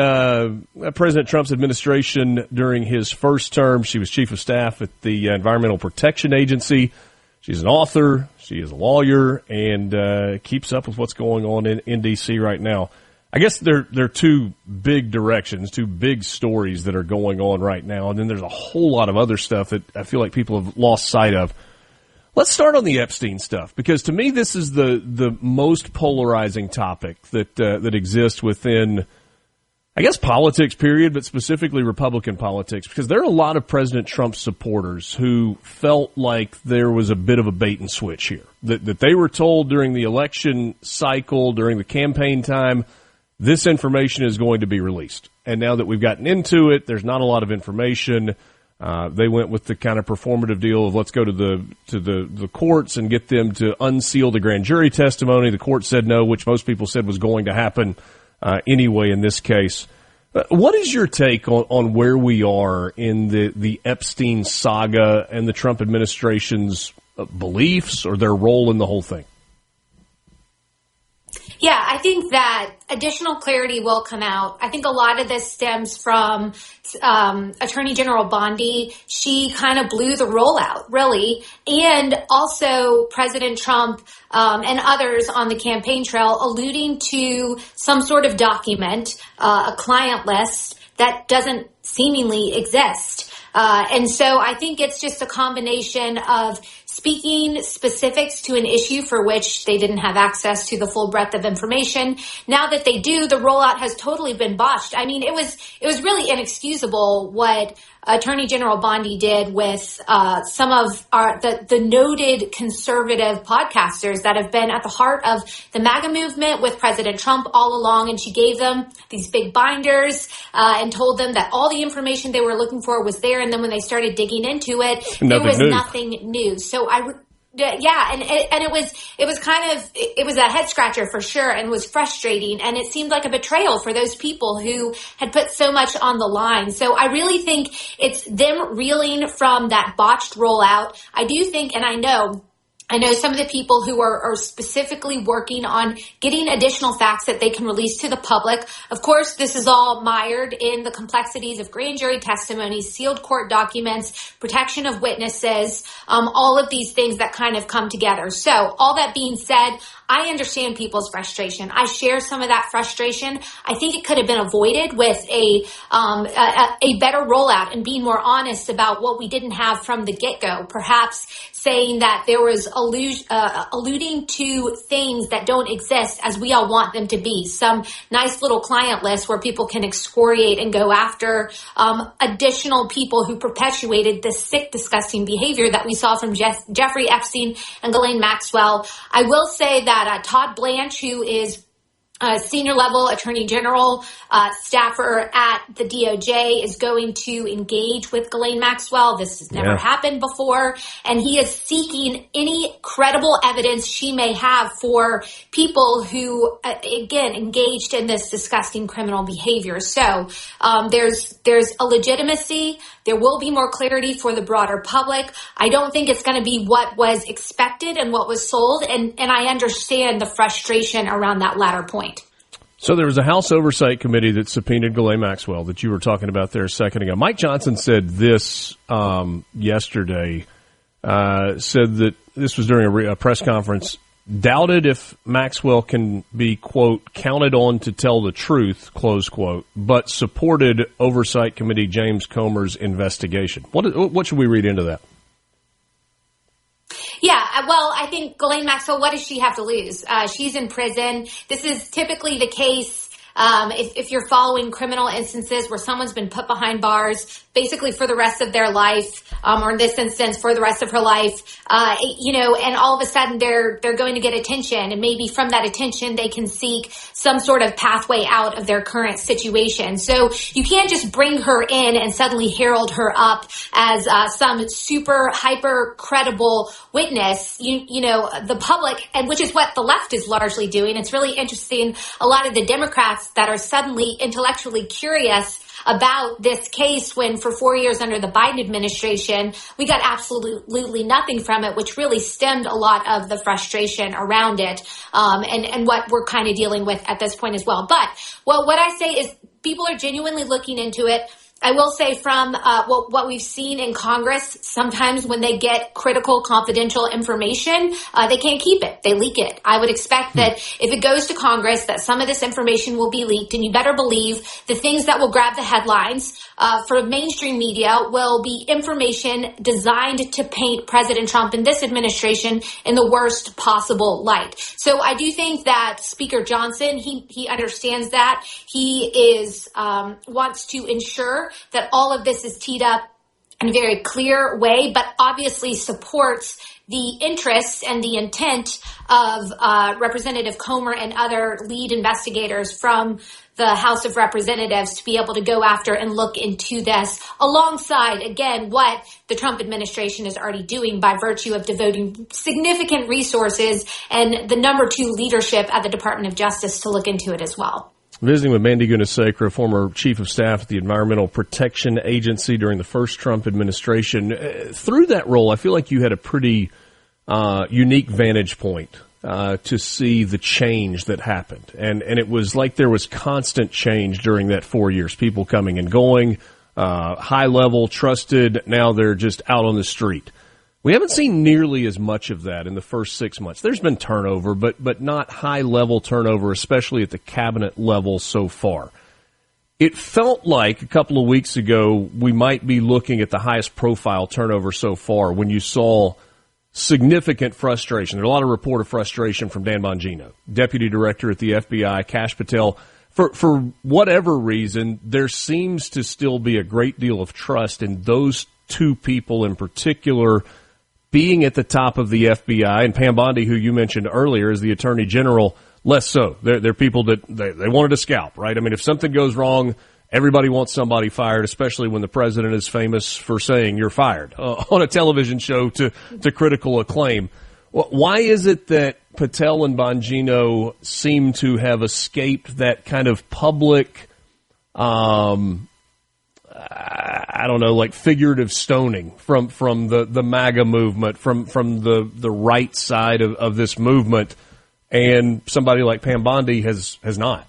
President Trump's administration during his first term. She was chief of staff at the Environmental Protection Agency. She's an author. She is a lawyer and keeps up with what's going on in D.C. right now. I guess there are two big directions, two big stories that are going on right now, and then there's a whole lot of other stuff that I feel like people have lost sight of. Let's start on the Epstein stuff, because to me this is the most polarizing topic that exists within I guess politics, period, but specifically Republican politics, because there are a lot of President Trump's supporters who felt like there was a bit of a bait and switch here, that they were told during the election cycle, during the campaign time, this information is going to be released. And now that we've gotten into it, there's not a lot of information. They went with the kind of performative deal of let's go to the courts and get them to unseal the grand jury testimony. The court said no, which most people said was going to happen anyway in this case. What is your take on where we are in the Epstein saga and the Trump administration's beliefs or their role in the whole thing? Yeah, I think that additional clarity will come out. I think a lot of this stems from Attorney General Bondi. She kind of blew the rollout, really. And also President Trump and others on the campaign trail alluding to some sort of document, a client list that doesn't seemingly exist. And so I think it's just a combination of speaking specifics to an issue for which they didn't have access to the full breadth of information. Now that they do, the rollout has totally been botched. I mean, it was really inexcusable what Attorney General Bondi did with some of the noted conservative podcasters that have been at the heart of the MAGA movement with President Trump all along. And she gave them these big binders and told them that all the information they were looking for was there. And then when they started digging into it, there was nothing new. So it was a head scratcher for sure, and was frustrating, and it seemed like a betrayal for those people who had put so much on the line. So I really think it's them reeling from that botched rollout. I do think, and I know some of the people who are specifically working on getting additional facts that they can release to the public. Of course, this is all mired in the complexities of grand jury testimonies, sealed court documents, protection of witnesses, all of these things that kind of come together. So all that being said, I understand people's frustration. I share some of that frustration. I think it could have been avoided with a better rollout and being more honest about what we didn't have from the get-go. Perhaps saying that there was alluding to things that don't exist as we all want them to be. Some nice little client list where people can excoriate and go after additional people who perpetuated this sick, disgusting behavior that we saw from Jeffrey Epstein and Ghislaine Maxwell. I will say that Todd Blanche, who is senior level attorney general staffer at the DOJ, is going to engage with Ghislaine Maxwell. This has never happened before. And he is seeking any credible evidence she may have for people who, again, engaged in this disgusting criminal behavior. So there's a legitimacy. There will be more clarity for the broader public. I don't think it's going to be what was expected and what was sold. And I understand the frustration around that latter point. So there was a House Oversight Committee that subpoenaed Ghislaine Maxwell that you were talking about there a second ago. Mike Johnson said this yesterday, said that this was during a press conference, doubted if Maxwell can be, quote, counted on to tell the truth, close quote, but supported Oversight Committee James Comer's investigation. What should we read into that? Yeah, well, I think Ghislaine Maxwell, what does she have to lose? She's in prison. This is typically the case if you're following criminal instances where someone's been put behind bars basically for the rest of their life, or in this instance, for the rest of her life, and all of a sudden they're going to get attention, and maybe from that attention they can seek some sort of pathway out of their current situation. So you can't just bring her in and suddenly herald her up as some super hyper credible witness. The public, and which is what the left is largely doing. It's really interesting. A lot of the Democrats that are suddenly intellectually curious about this case, when for 4 years under the Biden administration, we got absolutely nothing from it, which really stemmed a lot of the frustration around it, and what we're kind of dealing with at this point as well. But what I say is people are genuinely looking into it. I will say from what we've seen in Congress, sometimes when they get critical confidential information, they can't keep it. They leak it. I would expect that if it goes to Congress, that some of this information will be leaked. And you better believe the things that will grab the headlines for mainstream media will be information designed to paint President Trump and this administration in the worst possible light. So I do think that Speaker Johnson, he understands that. He is wants to ensure that all of this is teed up in a very clear way, but obviously supports the interests and the intent of Representative Comer and other lead investigators from the House of Representatives to be able to go after and look into this alongside, again, what the Trump administration is already doing by virtue of devoting significant resources and the number 2 leadership at the Department of Justice to look into it as well. Visiting with Mandy Gunasekara, former chief of staff at the Environmental Protection Agency during the first Trump administration. Through that role, I feel like you had a pretty unique vantage point to see the change that happened. And it was like there was constant change during that 4 years. People coming and going, high level, trusted. Now they're just out on the street. We haven't seen nearly as much of that in the first 6 months. There's been turnover, but not high-level turnover, especially at the cabinet level so far. It felt like a couple of weeks ago we might be looking at the highest profile turnover so far when you saw significant frustration. There's a lot of reported frustration from Dan Bongino, deputy director at the FBI, Kash Patel. For whatever reason, there seems to still be a great deal of trust in those two people in particular being at the top of the FBI, and Pam Bondi, who you mentioned earlier, is the Attorney General, less so. They're people that they wanted to scalp, right? I mean, if something goes wrong, everybody wants somebody fired, especially when the president is famous for saying you're fired on a television show to critical acclaim. Why is it that Patel and Bongino seem to have escaped that kind of public I don't know, like figurative stoning from the MAGA movement, from the right side of this movement, and somebody like Pam Bondi has not?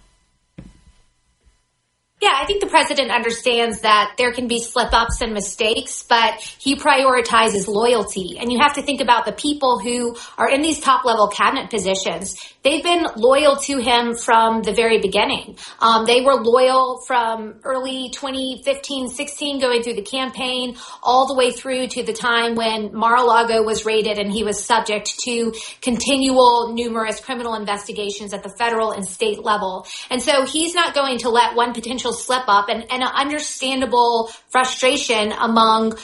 Yeah, I think the president understands that there can be slip-ups and mistakes, but he prioritizes loyalty. And you have to think about the people who are in these top-level cabinet positions. They've been loyal to him from the very beginning. They were loyal from early 2015-16, going through the campaign, all the way through to the time when Mar-a-Lago was raided and he was subject to continual numerous criminal investigations at the federal and state level. And so he's not going to let one potential slip up and an understandable frustration among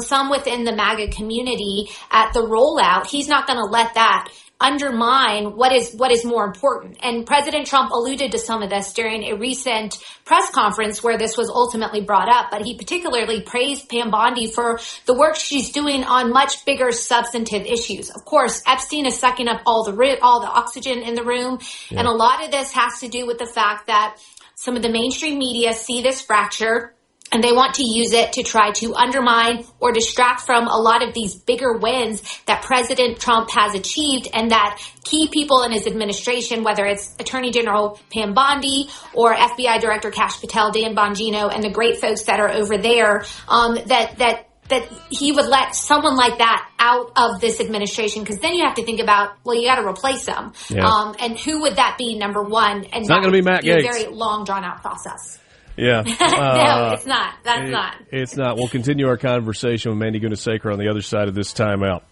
some within the MAGA community at the rollout. He's not going to let that undermine what is more important. And President Trump alluded to some of this during a recent press conference where this was ultimately brought up, but he particularly praised Pam Bondi for the work she's doing on much bigger substantive issues. Of course, Epstein is sucking up all the oxygen in the room, and a lot of this has to do with the fact that some of the mainstream media see this fracture and they want to use it to try to undermine or distract from a lot of these bigger wins that President Trump has achieved, and that key people in his administration, whether it's Attorney General Pam Bondi or FBI Director Kash Patel, Dan Bongino, and the great folks that are over there, that he would let someone like that out of this administration, because then you have to think about, well, you got to replace them. Yeah. And who would that be, number one? And it's not going to be Matt Gaetz. A very long, drawn-out process. Yeah. No, it's not. That's not. It's not. We'll continue our conversation with Mandy Gunasekara on the other side of this timeout.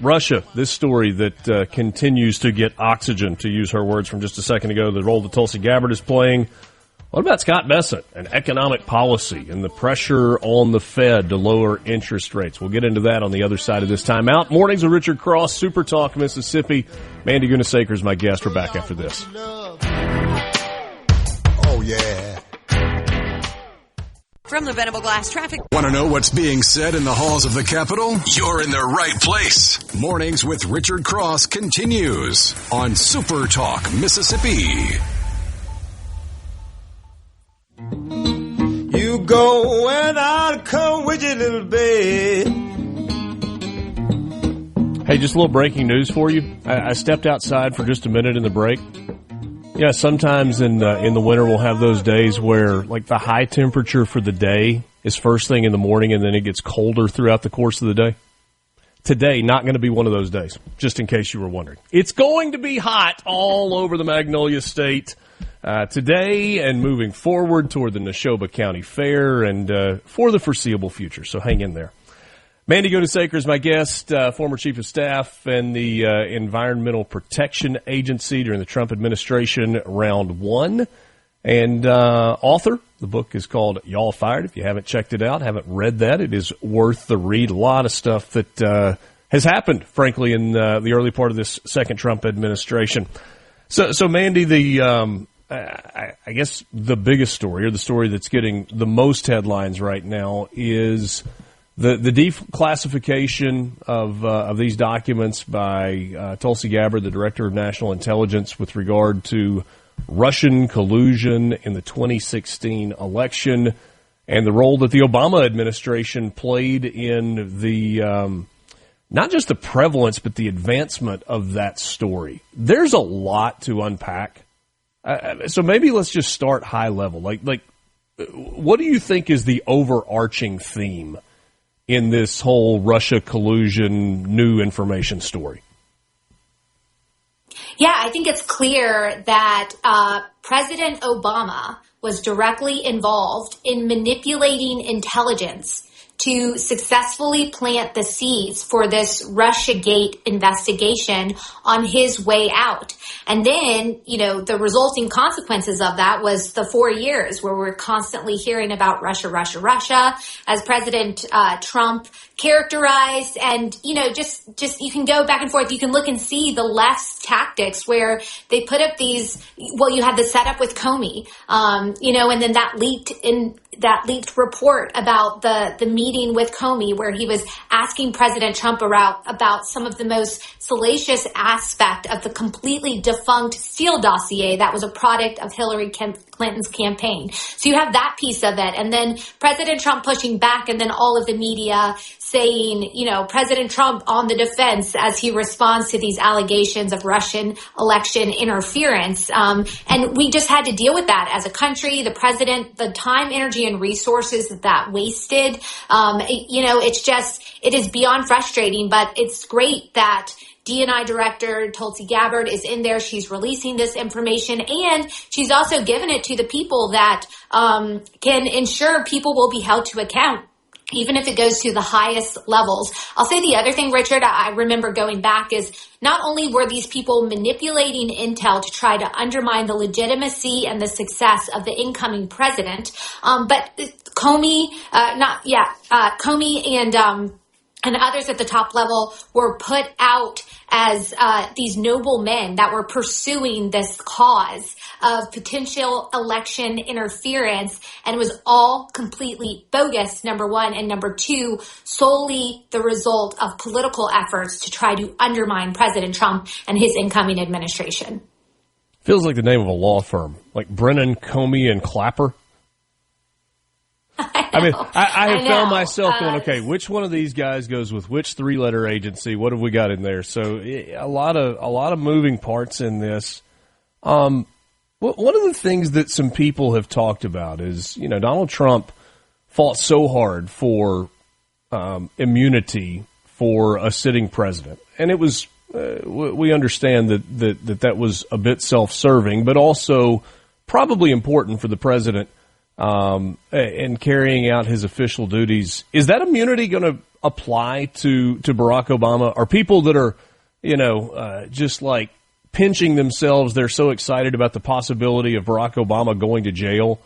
Russia, this story that continues to get oxygen, to use her words from just a second ago, the role that Tulsi Gabbard is playing. What about Scott Bessent and economic policy and the pressure on the Fed to lower interest rates? We'll get into that on the other side of this timeout. Mornings with Richard Cross, SuperTalk Mississippi. Mandy Gunasekara is my guest. We're back after this. Oh, yeah. From the Venable Glass Traffic. Want to know what's being said in the halls of the Capitol? You're in the right place. Mornings with Richard Cross continues on SuperTalk Mississippi. You go and I'll come with you, little babe. Hey, just a little breaking news for you. I stepped outside for just a minute in the break. Yeah, sometimes in the winter we'll have those days where like the high temperature for the day is first thing in the morning and then it gets colder throughout the course of the day. Today, not going to be one of those days, just in case you were wondering. It's going to be hot all over the Magnolia State today and moving forward toward the Neshoba County Fair and for the foreseeable future, so hang in there. Mandy Gunasekara is my guest, former chief of staff and the Environmental Protection Agency during the Trump administration, round one, and author. The book is called Y'all Fired. If you haven't checked it out, haven't read that, it is worth the read. A lot of stuff that has happened, frankly, in the early part of this second Trump administration. So Mandy, I guess the biggest story, or the story that's getting the most headlines right now, is the declassification of these documents by Tulsi Gabbard, the Director of National Intelligence, with regard to Russian collusion in the 2016 election and the role that the Obama administration played in the not just the prevalence but the advancement of that story. There's a lot to unpack. So maybe let's just start high level. Like what do you think is the overarching theme in this whole Russia collusion new information story? Yeah, I think it's clear that President Obama was directly involved in manipulating intelligence to successfully plant the seeds for this Russiagate investigation on his way out. And then, the resulting consequences of that was the 4 years where we're constantly hearing about Russia, Russia, Russia, as President Trump characterized. And, just you can go back and forth. You can look and see the left's tactics where they put up these, you had the setup with Comey, and then that leaked report about the meeting with Comey where he was asking President Trump about some of the most salacious aspect of the completely defunct Steele dossier that was a product of Hillary Clinton's campaign. So you have that piece of it. And then President Trump pushing back, and then all of the media saying, President Trump on the defense as he responds to these allegations of Russian election interference. And we just had to deal with that as a country. The president, the time, energy, and resources that wasted. It is beyond frustrating, but it's great that D&I Director Tulsi Gabbard is in there. She's releasing this information, and she's also given it to the people that can ensure people will be held to account, even if it goes to the highest levels. I'll say the other thing, Richard, I remember going back is not only were these people manipulating intel to try to undermine the legitimacy and the success of the incoming president, but Comey, Comey and others at the top level were put out as these noble men that were pursuing this cause of potential election interference, and it was all completely bogus, number one, and number two, solely the result of political efforts to try to undermine President Trump and his incoming administration. Feels like the name of a law firm, like Brennan, Comey, and Clapper. I found myself going, okay, which one of these guys goes with which three-letter agency? What have we got in there? So a lot of moving parts in this. One of the things that some people have talked about is, Donald Trump fought so hard for immunity for a sitting president, and it was we understand that was a bit self-serving, but also probably important for the president. And carrying out his official duties. Is that immunity going to apply to Barack Obama? Are people that are, just like pinching themselves, they're so excited about the possibility of Barack Obama going to jail,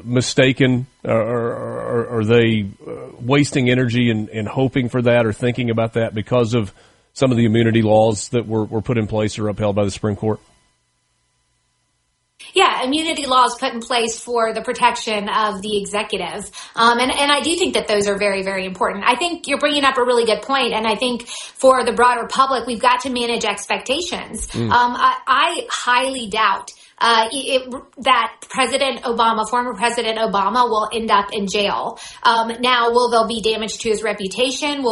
mistaken? Or are they wasting energy and hoping for that or thinking about that because of some of the immunity laws that were put in place or upheld by the Supreme Court? Yeah, immunity laws put in place for the protection of the executive. And I do think that those are very, very important. I think you're bringing up a really good point, and I think for the broader public, we've got to manage expectations. I highly doubt that former President Obama will end up in jail. Now, will there be damage to his reputation?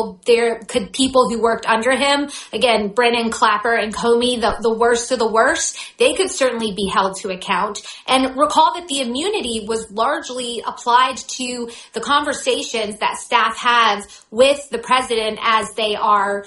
Could people who worked under him, again, Brennan, Clapper, and Comey, the worst of the worst, they could certainly be held to account. And recall that the immunity was largely applied to the conversations that staff have with the president as they are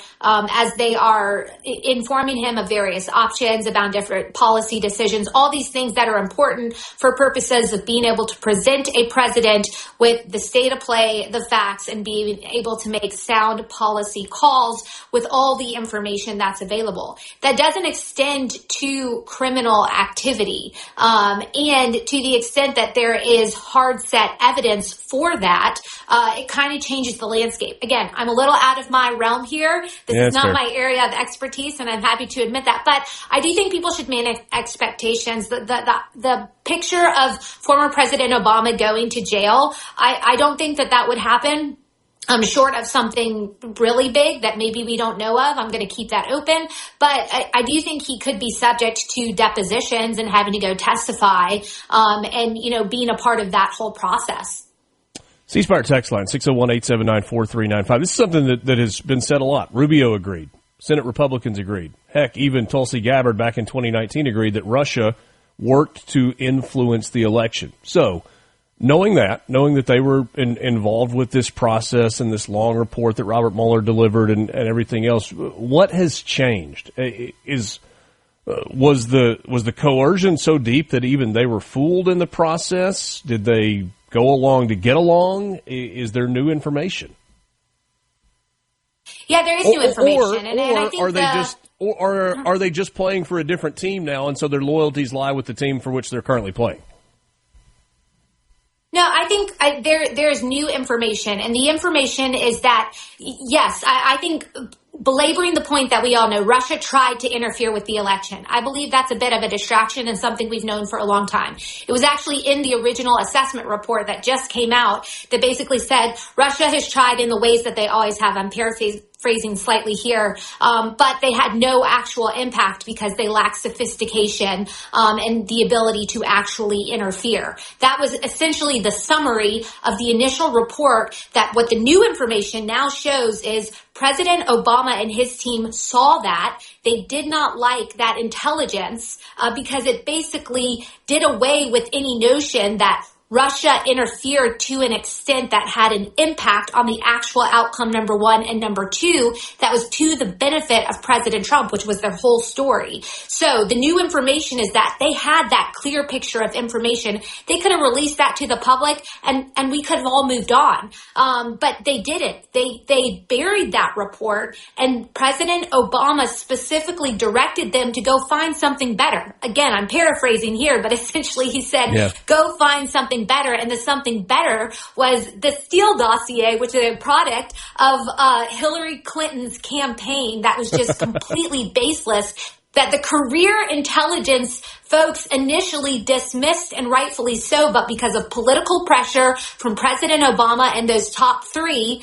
informing him of various options about different policy decisions, all these things that are important for purposes of being able to present a president with the state of play, the facts, and being able to make sound policy calls with all the information that's available. That doesn't extend to criminal activity. And to the extent that there is hard set evidence for that, it kind of changes the landscape. Again, I'm a little out of my realm here. This is not my area of expertise, and I'm happy to admit that. But I do think people should manage expectations. The picture of former President Obama going to jail, I don't think that would happen. Short of something really big that maybe we don't know of. I'm going to keep that open. But I do think he could be subject to depositions and having to go testify and, being a part of that whole process. C-Spire text line, 601-879-4395. This is something that has been said a lot. Rubio agreed. Senate Republicans agreed. Heck, even Tulsi Gabbard back in 2019 agreed that Russia worked to influence the election. So, knowing that they were involved with this process and this long report that Robert Mueller delivered and everything else, what has changed? Was the coercion so deep that even they were fooled in the process? Did they go along to get along? Is there new information? Yeah, there is new information, and I think are they just playing for a different team now, and so their loyalties lie with the team for which they're currently playing? No, I think there's new information, and the information is that, yes, I think belaboring the point that we all know, Russia tried to interfere with the election. I believe that's a bit of a distraction and something we've known for a long time. It was actually in the original assessment report that just came out that basically said Russia has tried in the ways that they always have. I'm paraphrasing slightly here, but they had no actual impact because they lacked sophistication and the ability to actually interfere. That was essentially the summary of the initial report, that what the new information now shows is President Obama and his team saw that. They did not like that intelligence because it basically did away with any notion that Russia interfered to an extent that had an impact on the actual outcome, number one, and number two, that was to the benefit of President Trump, which was their whole story. So the new information is that they had that clear picture of information. They could have released that to the public and we could have all moved on. But they didn't. They buried that report, and President Obama specifically directed them to go find something better. Again, I'm paraphrasing here, but essentially he said, go find something better, and the something better was the Steele dossier, which is a product of Hillary Clinton's campaign that was just completely baseless, that the career intelligence folks initially dismissed, and rightfully so, but because of political pressure from President Obama and those top three,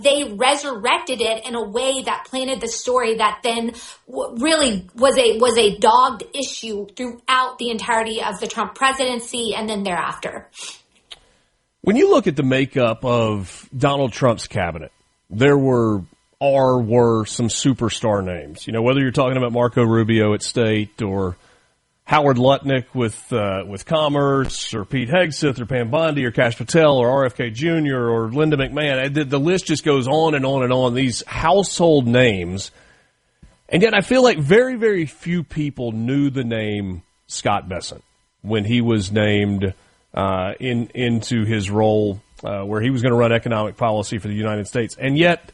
they resurrected it in a way that planted the story that then really was a dogged issue throughout the entirety of the Trump presidency and then thereafter. When you look at the makeup of Donald Trump's cabinet, there were some superstar names. You know, whether you're talking about Marco Rubio at State or Howard Lutnick with Commerce, or Pete Hegseth or Pam Bondi or Kash Patel or RFK Jr. or Linda McMahon. The list just goes on and on and on. These household names. And yet I feel like very, very few people knew the name Scott Bessent when he was named into his role where he was going to run economic policy for the United States. And yet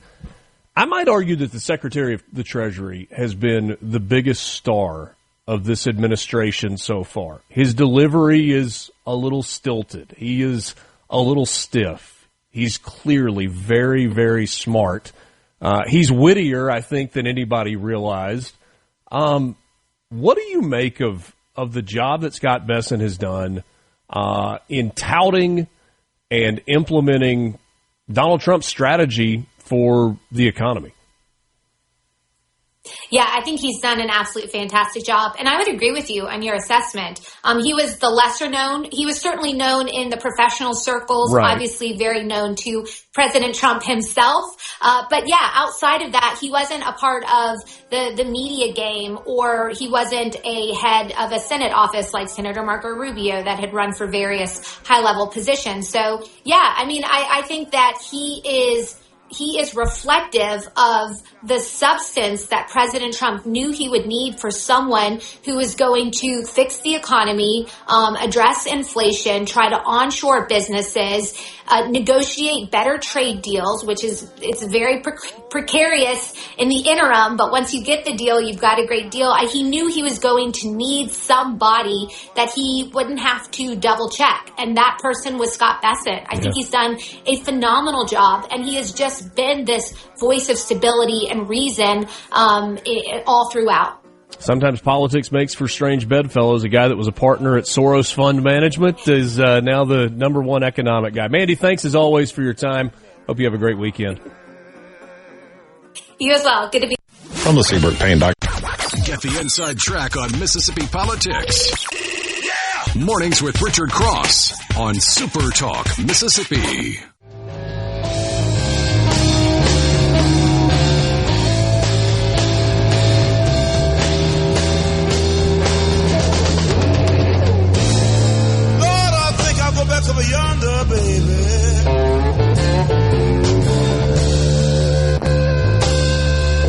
I might argue that the Secretary of the Treasury has been the biggest star of this administration so far. His delivery is a little stilted. He is a little stiff. He's clearly very, very smart. He's wittier, I think, than anybody realized. What do you make of of the job that Scott Bessent has done in touting and implementing Donald Trump's strategy for the economy. Yeah, I think he's done an absolute fantastic job. And I would agree with you on your assessment. He was the lesser known. He was certainly known in the professional circles, right. Obviously very known to President Trump himself. But yeah, outside of that, he wasn't a part of the media game, or he wasn't a head of a Senate office like Senator Marco Rubio that had run for various high-level positions. So yeah, I mean, I think that he is reflective of the substance that President Trump knew he would need for someone who is going to fix the economy, address inflation, try to onshore businesses, negotiate better trade deals, which it's very precarious in the interim, but once you get the deal, you've got a great deal. He knew he was going to need somebody that he wouldn't have to double check, and that person was Scott Bessent. I think he's done a phenomenal job, and he has just been this voice of stability and reason all throughout. Sometimes politics makes for strange bedfellows. A guy that was a partner at Soros Fund Management is now the number one economic guy. Mandy, thanks as always for your time. Hope you have a great weekend. You as well. Good to be. From the Seabrook Pain Doc. Get the inside track on Mississippi politics. Yeah! Mornings with Richard Cross on SuperTalk Mississippi. Back over yonder, baby.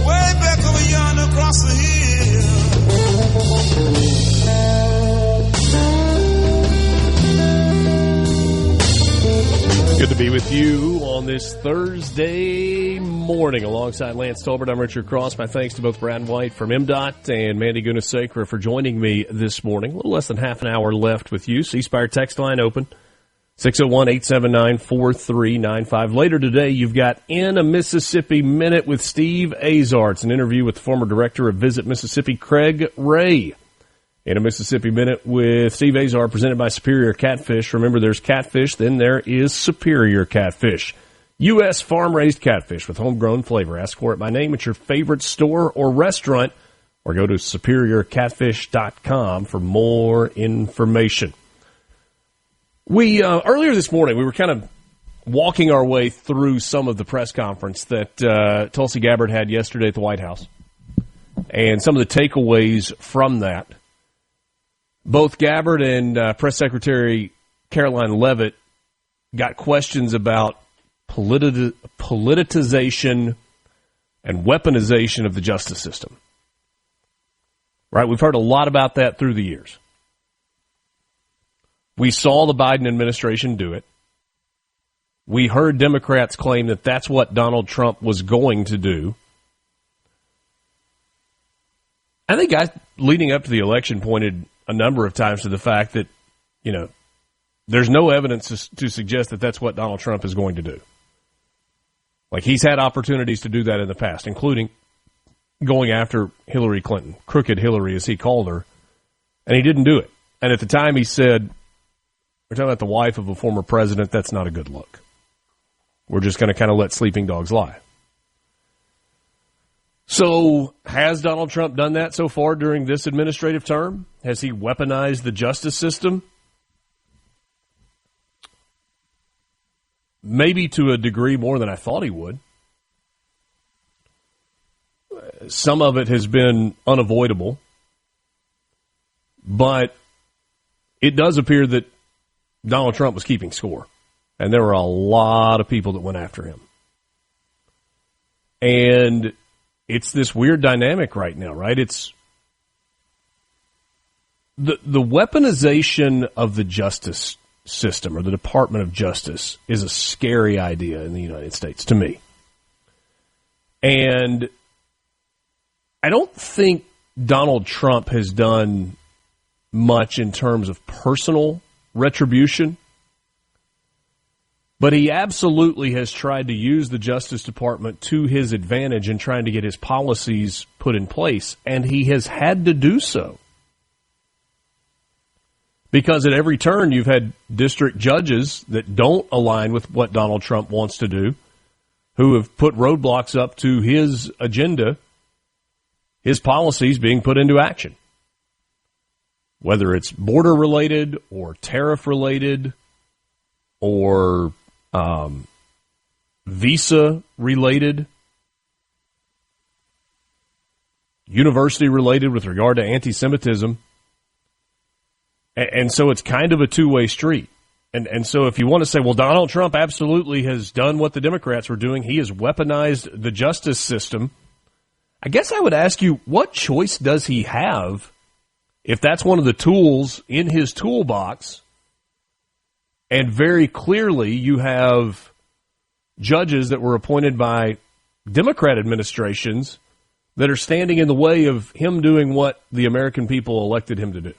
Way back over yonder across the hill. Good to be with you on this Thursday morning alongside Lance Tolbert. I'm Richard Cross. My thanks to both Brad White from MDOT and Mandy Gunasekara for joining me this morning. A little less than half an hour left with you. C-Spire text line open. 601-879-4395. Later today, you've got In a Mississippi Minute with Steve Azar. It's an interview with the former director of Visit Mississippi, Craig Ray. In a Mississippi Minute with Steve Azar, presented by Superior Catfish. Remember, there's catfish, then there is Superior Catfish. U.S. farm-raised catfish with homegrown flavor. Ask for it by name at your favorite store or restaurant, or go to superiorcatfish.com for more information. We earlier this morning, we were kind of walking our way through some of the press conference that Tulsi Gabbard had yesterday at the White House and some of the takeaways from that. Both Gabbard and Press Secretary Caroline Leavitt got questions about politicization and weaponization of the justice system. Right? We've heard a lot about that through the years. We saw the Biden administration do it. We heard Democrats claim that that's what Donald Trump was going to do. I think guys leading up to the election pointed a number of times to the fact that, there's no evidence to suggest that that's what Donald Trump is going to do. Like, he's had opportunities to do that in the past, including going after Hillary Clinton, crooked Hillary as he called her, and he didn't do it. And at the time he said, we're talking about the wife of a former president. That's not a good look. We're just going to kind of let sleeping dogs lie. So has Donald Trump done that so far during this administrative term? Has he weaponized the justice system? Maybe to a degree more than I thought he would. Some of it has been unavoidable. But it does appear that Donald Trump was keeping score, and there were a lot of people that went after him. And it's this weird dynamic right now, right? It's the weaponization of the justice system or the Department of Justice is a scary idea in the United States to me. And I don't think Donald Trump has done much in terms of personal retribution, but he absolutely has tried to use the Justice Department to his advantage in trying to get his policies put in place, and he has had to do so. Because at every turn you've had district judges that don't align with what Donald Trump wants to do, who have put roadblocks up to his agenda, his policies being put into action. Whether it's border-related or tariff-related or visa-related, university-related with regard to anti-Semitism. And so it's kind of a two-way street. And so if you want to say, well, Donald Trump absolutely has done what the Democrats were doing, he has weaponized the justice system, I guess I would ask you, what choice does he have if that's one of the tools in his toolbox? And very clearly you have judges that were appointed by Democrat administrations that are standing in the way of him doing what the American people elected him to do.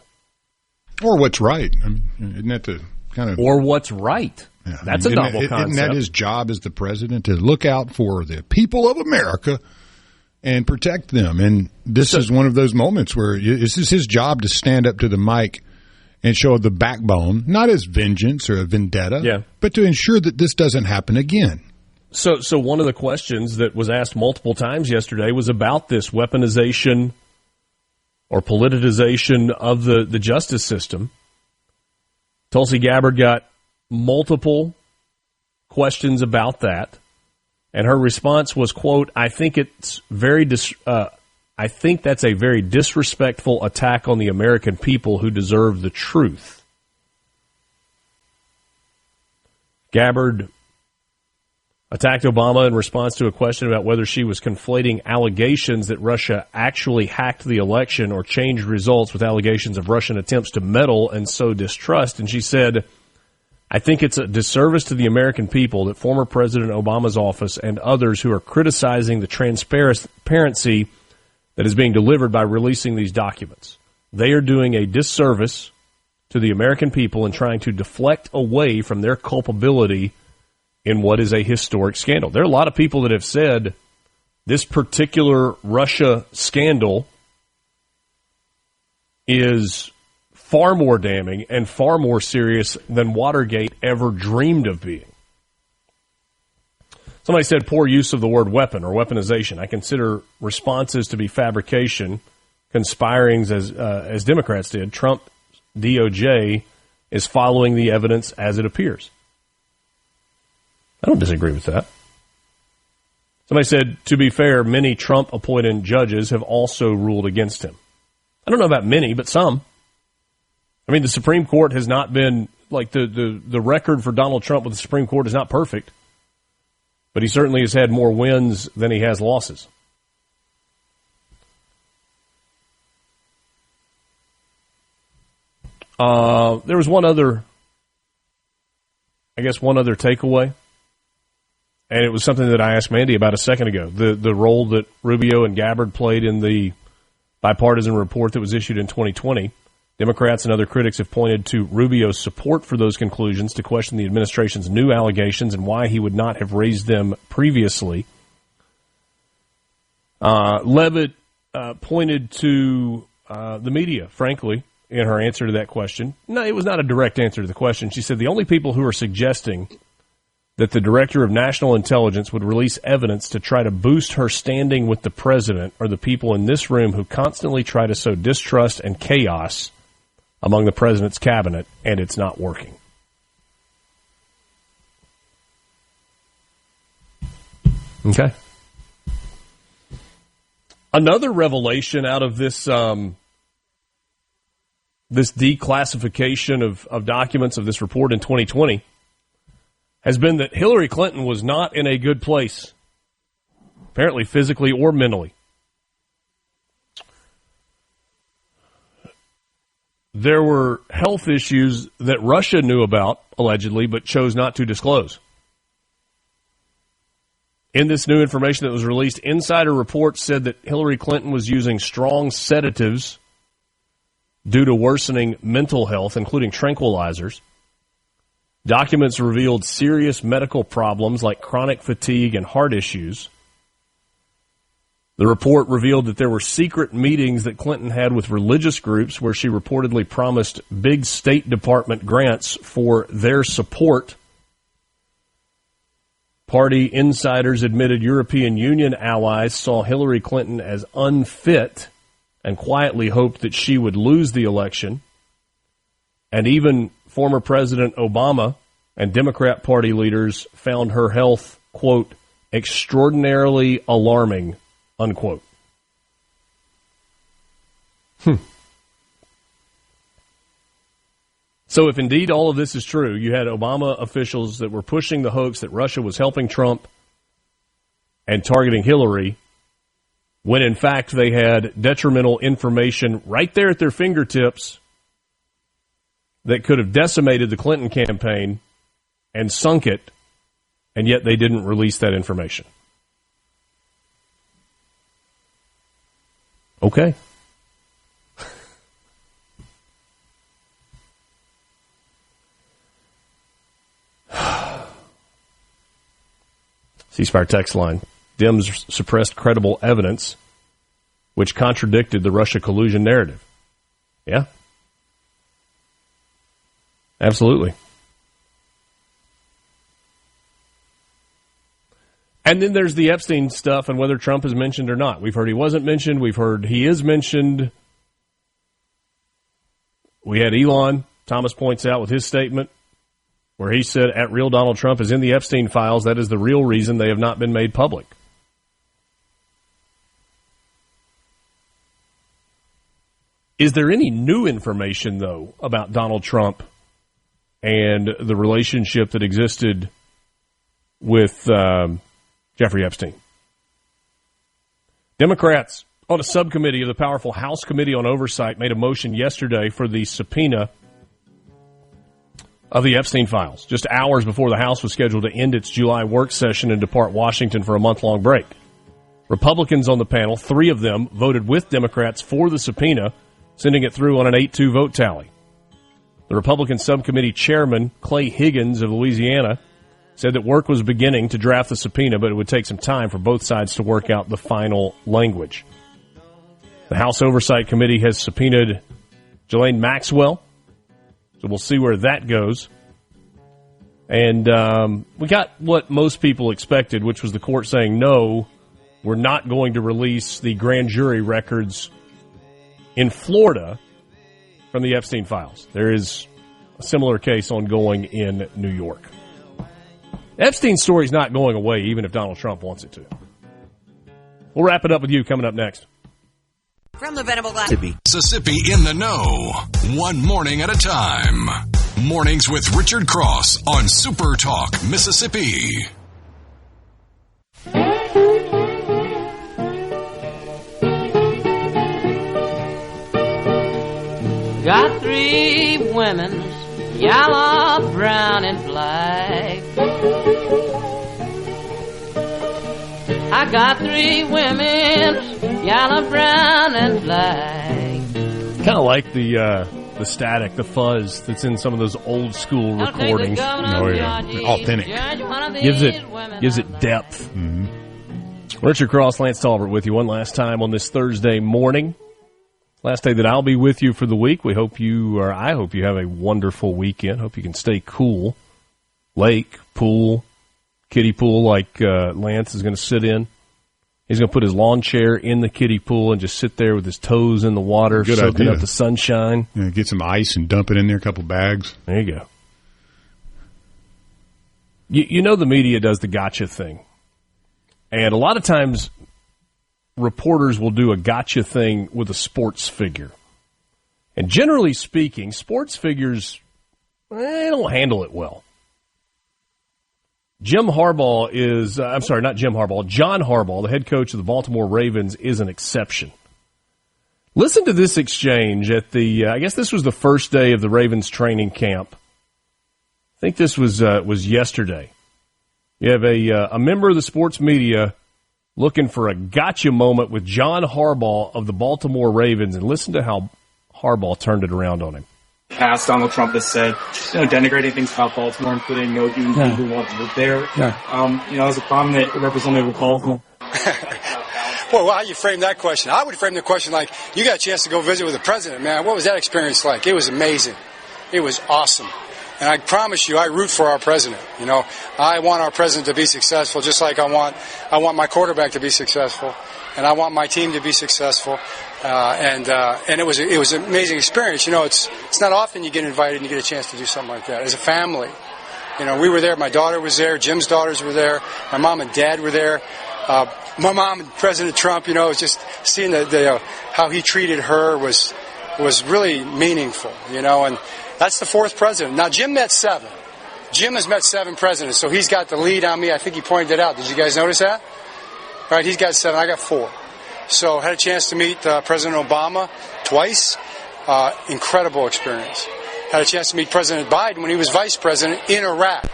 Or what's right. I mean, isn't that the kind of... Or what's right. Yeah, that's a novel concept. Isn't that his job as the president, to look out for the people of America and protect them? And this is one of those moments where this is his job to stand up to the mic and show the backbone, not as vengeance or a vendetta, but to ensure that this doesn't happen again. So one of the questions that was asked multiple times yesterday was about this weaponization or politicization of the justice system. Tulsi Gabbard got multiple questions about that, and her response was, quote, I think that's a very disrespectful attack on the American people who deserve the truth. Gabbard attacked Obama in response to a question about whether she was conflating allegations that Russia actually hacked the election or changed results with allegations of Russian attempts to meddle and sow distrust. And she said, I think it's a disservice to the American people that former President Obama's office and others who are criticizing the transparency that is being delivered by releasing these documents. They are doing a disservice to the American people in trying to deflect away from their culpability in what is a historic scandal. There are a lot of people that have said this particular Russia scandal is far more damning and far more serious than Watergate ever dreamed of being. Somebody said poor use of the word weapon or weaponization. I consider responses to be fabrication, conspirings as Democrats did. Trump DOJ is following the evidence as it appears. I don't disagree with that. Somebody said, to be fair, many Trump-appointed judges have also ruled against him. I don't know about many, but some. I mean, the Supreme Court has not been, like, the record for Donald Trump with the Supreme Court is not perfect, but he certainly has had more wins than he has losses. There was one other takeaway. And it was something that I asked Mandy about a second ago, the role that Rubio and Gabbard played in the bipartisan report that was issued in 2020. Democrats and other critics have pointed to Rubio's support for those conclusions to question the administration's new allegations and why he would not have raised them previously. Leavitt pointed to the media, frankly, in her answer to that question. No, it was not a direct answer to the question. She said the only people who are suggesting that the Director of National Intelligence would release evidence to try to boost her standing with the president are the people in this room who constantly try to sow distrust and chaos among the president's cabinet, and it's not working. Okay. Another revelation out of this this declassification of documents of this report in 2020 has been that Hillary Clinton was not in a good place, apparently physically or mentally. There were health issues that Russia knew about, allegedly, but chose not to disclose. In this new information that was released, insider reports said that Hillary Clinton was using strong sedatives due to worsening mental health, including tranquilizers. Documents revealed serious medical problems like chronic fatigue and heart issues. The report revealed that there were secret meetings that Clinton had with religious groups where she reportedly promised big State Department grants for their support. Party insiders admitted European Union allies saw Hillary Clinton as unfit and quietly hoped that she would lose the election. And even former President Obama and Democrat Party leaders found her health, quote, extraordinarily alarming, unquote. So if indeed all of this is true, you had Obama officials that were pushing the hoax that Russia was helping Trump and targeting Hillary, when in fact they had detrimental information right there at their fingertips that could have decimated the Clinton campaign and sunk it, and yet they didn't release that information. Okay. ceasefire text line. Dems suppressed credible evidence which contradicted the Russia collusion narrative. Yeah. Absolutely. And then there's the Epstein stuff and whether Trump is mentioned or not. We've heard he wasn't mentioned. We've heard he is mentioned. We had Elon, Thomas points out with his statement, where he said, at real Donald Trump is in the Epstein files. That is the real reason they have not been made public. Is there any new information, though, about Donald Trump and the relationship that existed with Jeffrey Epstein? Democrats on a subcommittee of the powerful House Committee on Oversight made a motion yesterday for the subpoena of the Epstein files, just hours before the House was scheduled to end its July work session and depart Washington for a month-long break. Republicans on the panel, 3 of them, voted with Democrats for the subpoena, sending it through on an 8-2 vote tally. The Republican subcommittee chairman, Clay Higgins of Louisiana, said that work was beginning to draft the subpoena, but it would take some time for both sides to work out the final language. The House Oversight Committee has subpoenaed Ghislaine Maxwell, so we'll see where that goes. And we got what most people expected, which was the court saying, no, we're not going to release the grand jury records in Florida from the Epstein files. There is a similar case ongoing in New York. Epstein's story's not going away, even if Donald Trump wants it to. We'll wrap it up with you coming up next. From the Venable Glass. Mississippi in the know. One morning at a time. Mornings with Richard Cross on SuperTalk, Mississippi. Got 3 women, yellow, brown, and black. I got 3 women, yellow, brown, and black. Kind of like the static, the fuzz that's in some of those old school recordings. Oh yeah, authentic. Gives it depth. Mm-hmm. Richard Cross, Lance Talbert with you one last time on this Thursday morning. Last day that I'll be with you for the week. I hope you have a wonderful weekend. Hope you can stay cool. Lake, pool, kiddie pool like Lance is going to sit in. He's going to put his lawn chair in the kiddie pool and just sit there with his toes in the water, soaking up the sunshine. Yeah, get some ice and dump it in there, a couple bags. There you go. You know the media does the gotcha thing. And a lot of times reporters will do a gotcha thing with a sports figure. And generally speaking, sports figures, they don't handle it well. John Harbaugh, the head coach of the Baltimore Ravens, is an exception. Listen to this exchange at I guess this was the first day of the Ravens training camp. I think this was yesterday. You have a member of the sports media looking for a gotcha moment with John Harbaugh of the Baltimore Ravens, and listen to how Harbaugh turned it around on him. Past Donald Trump has said, denigrating things about Baltimore, including no human being who wants to live there. As a prominent representative of Baltimore. Well, how you frame that question? I would frame the question like, you got a chance to go visit with the president, man. What was that experience like? It was amazing. It was awesome. And I promise you, I root for our president. You know, I want our president to be successful, just like I want my quarterback to be successful, and I want my team to be successful. And it was an amazing experience. You know, it's not often you get invited and you get a chance to do something like that as a family. You know, we were there. My daughter was there. Jim's daughters were there. My mom and dad were there. My mom and President Trump. You know, it was just seeing how he treated her was really meaningful. You know, and that's the fourth president. Now, Jim met 7. Jim has met 7 presidents, so he's got the lead on me. I think he pointed it out. Did you guys notice that? Right, he's got 7. I got 4. So had a chance to meet President Obama twice. Incredible experience. Had a chance to meet President Biden when he was vice president in Iraq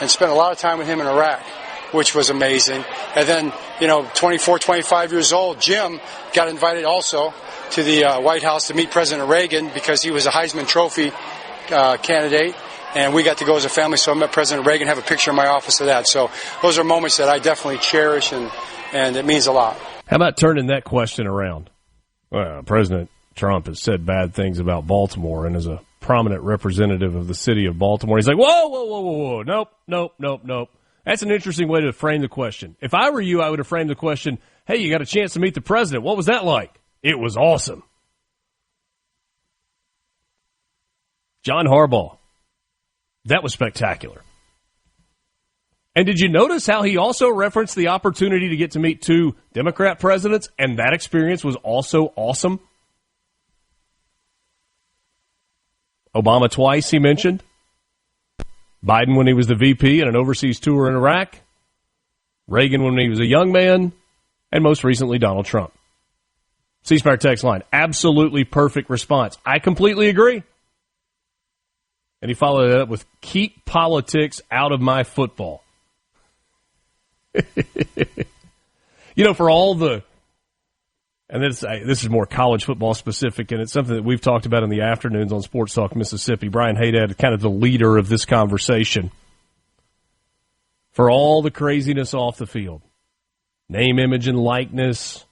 and spent a lot of time with him in Iraq, which was amazing. And then, 24, 25 years old, Jim got invited also to the White House to meet President Reagan because he was a Heisman Trophy candidate. And we got to go as a family, so I met President Reagan, have a picture in my office of that. So those are moments that I definitely cherish, and it means a lot. How about turning that question around? Well, President Trump has said bad things about Baltimore, and as a prominent representative of the city of Baltimore, he's like, whoa, nope. That's an interesting way to frame the question. If I were you, I would have framed the question, hey, you got a chance to meet the president. What was that like? It was awesome. John Harbaugh. That was spectacular. And did you notice how he also referenced the opportunity to get to meet 2 Democrat presidents, and that experience was also awesome? Obama twice, he mentioned. Biden when he was the VP in an overseas tour in Iraq. Reagan when he was a young man. And most recently, Donald Trump. C-Spire text line. Absolutely perfect response. I completely agree. And he followed it up with, keep politics out of my football. For all the, and this is more college football specific, and it's something that we've talked about in the afternoons on Sports Talk Mississippi. Brian Haydad, kind of the leader of this conversation. For all the craziness off the field, name, image, and likeness,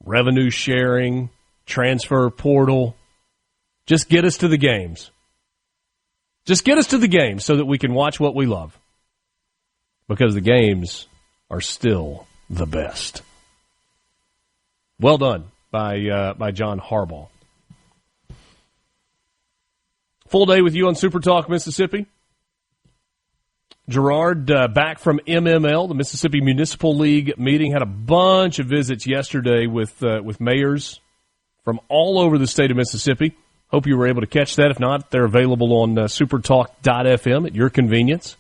revenue sharing, transfer portal, just get us to the games. Just get us to the games so that we can watch what we love. Because the games are still the best. Well done by John Harbaugh. Full day with you on SuperTalk Mississippi. Gerard back from MML, the Mississippi Municipal League meeting, had a bunch of visits yesterday with mayors from all over the state of Mississippi. Hope you were able to catch that. If not, they're available on supertalk.fm at your convenience.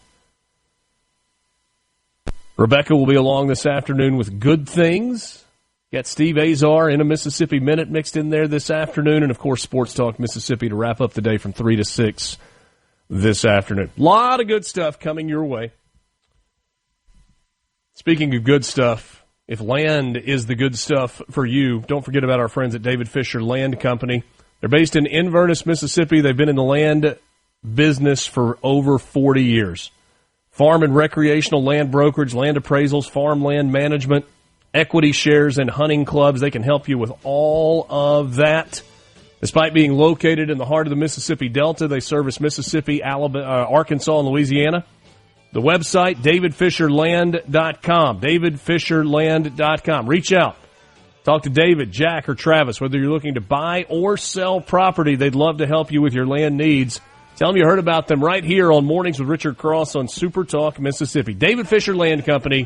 Rebecca will be along this afternoon with Good Things. Got Steve Azar in a Mississippi Minute mixed in there this afternoon. And, of course, Sports Talk Mississippi to wrap up the day from 3 to 6 this afternoon. A lot of good stuff coming your way. Speaking of good stuff, if land is the good stuff for you, don't forget about our friends at David Fisher Land Company. They're based in Inverness, Mississippi. They've been in the land business for over 40 years. Farm and recreational land brokerage, land appraisals, farmland management, equity shares, and hunting clubs. They can help you with all of that. Despite being located in the heart of the Mississippi Delta, they service Mississippi, Alabama, Arkansas, and Louisiana. The website, davidfisherland.com. davidfisherland.com. Reach out. Talk to David, Jack, or Travis. Whether you're looking to buy or sell property, they'd love to help you with your land needs. Tell them you heard about them right here on Mornings with Richard Cross on Super Talk Mississippi. David Fisher Land Company,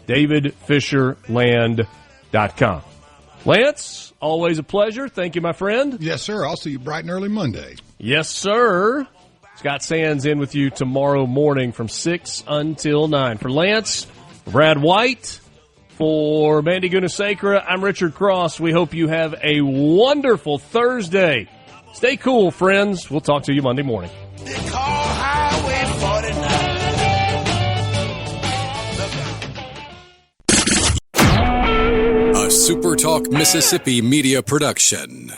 davidfisherland.com. Lance, always a pleasure. Thank you, my friend. Yes, sir. I'll see you bright and early Monday. Yes, sir. Scott Sands in with you tomorrow morning from 6 until 9. For Lance, Brad White, for Mandy Gunasekara, I'm Richard Cross. We hope you have a wonderful Thursday. Stay cool, friends. We'll talk to you Monday morning. They call Highway 49. A SuperTalk Mississippi media production.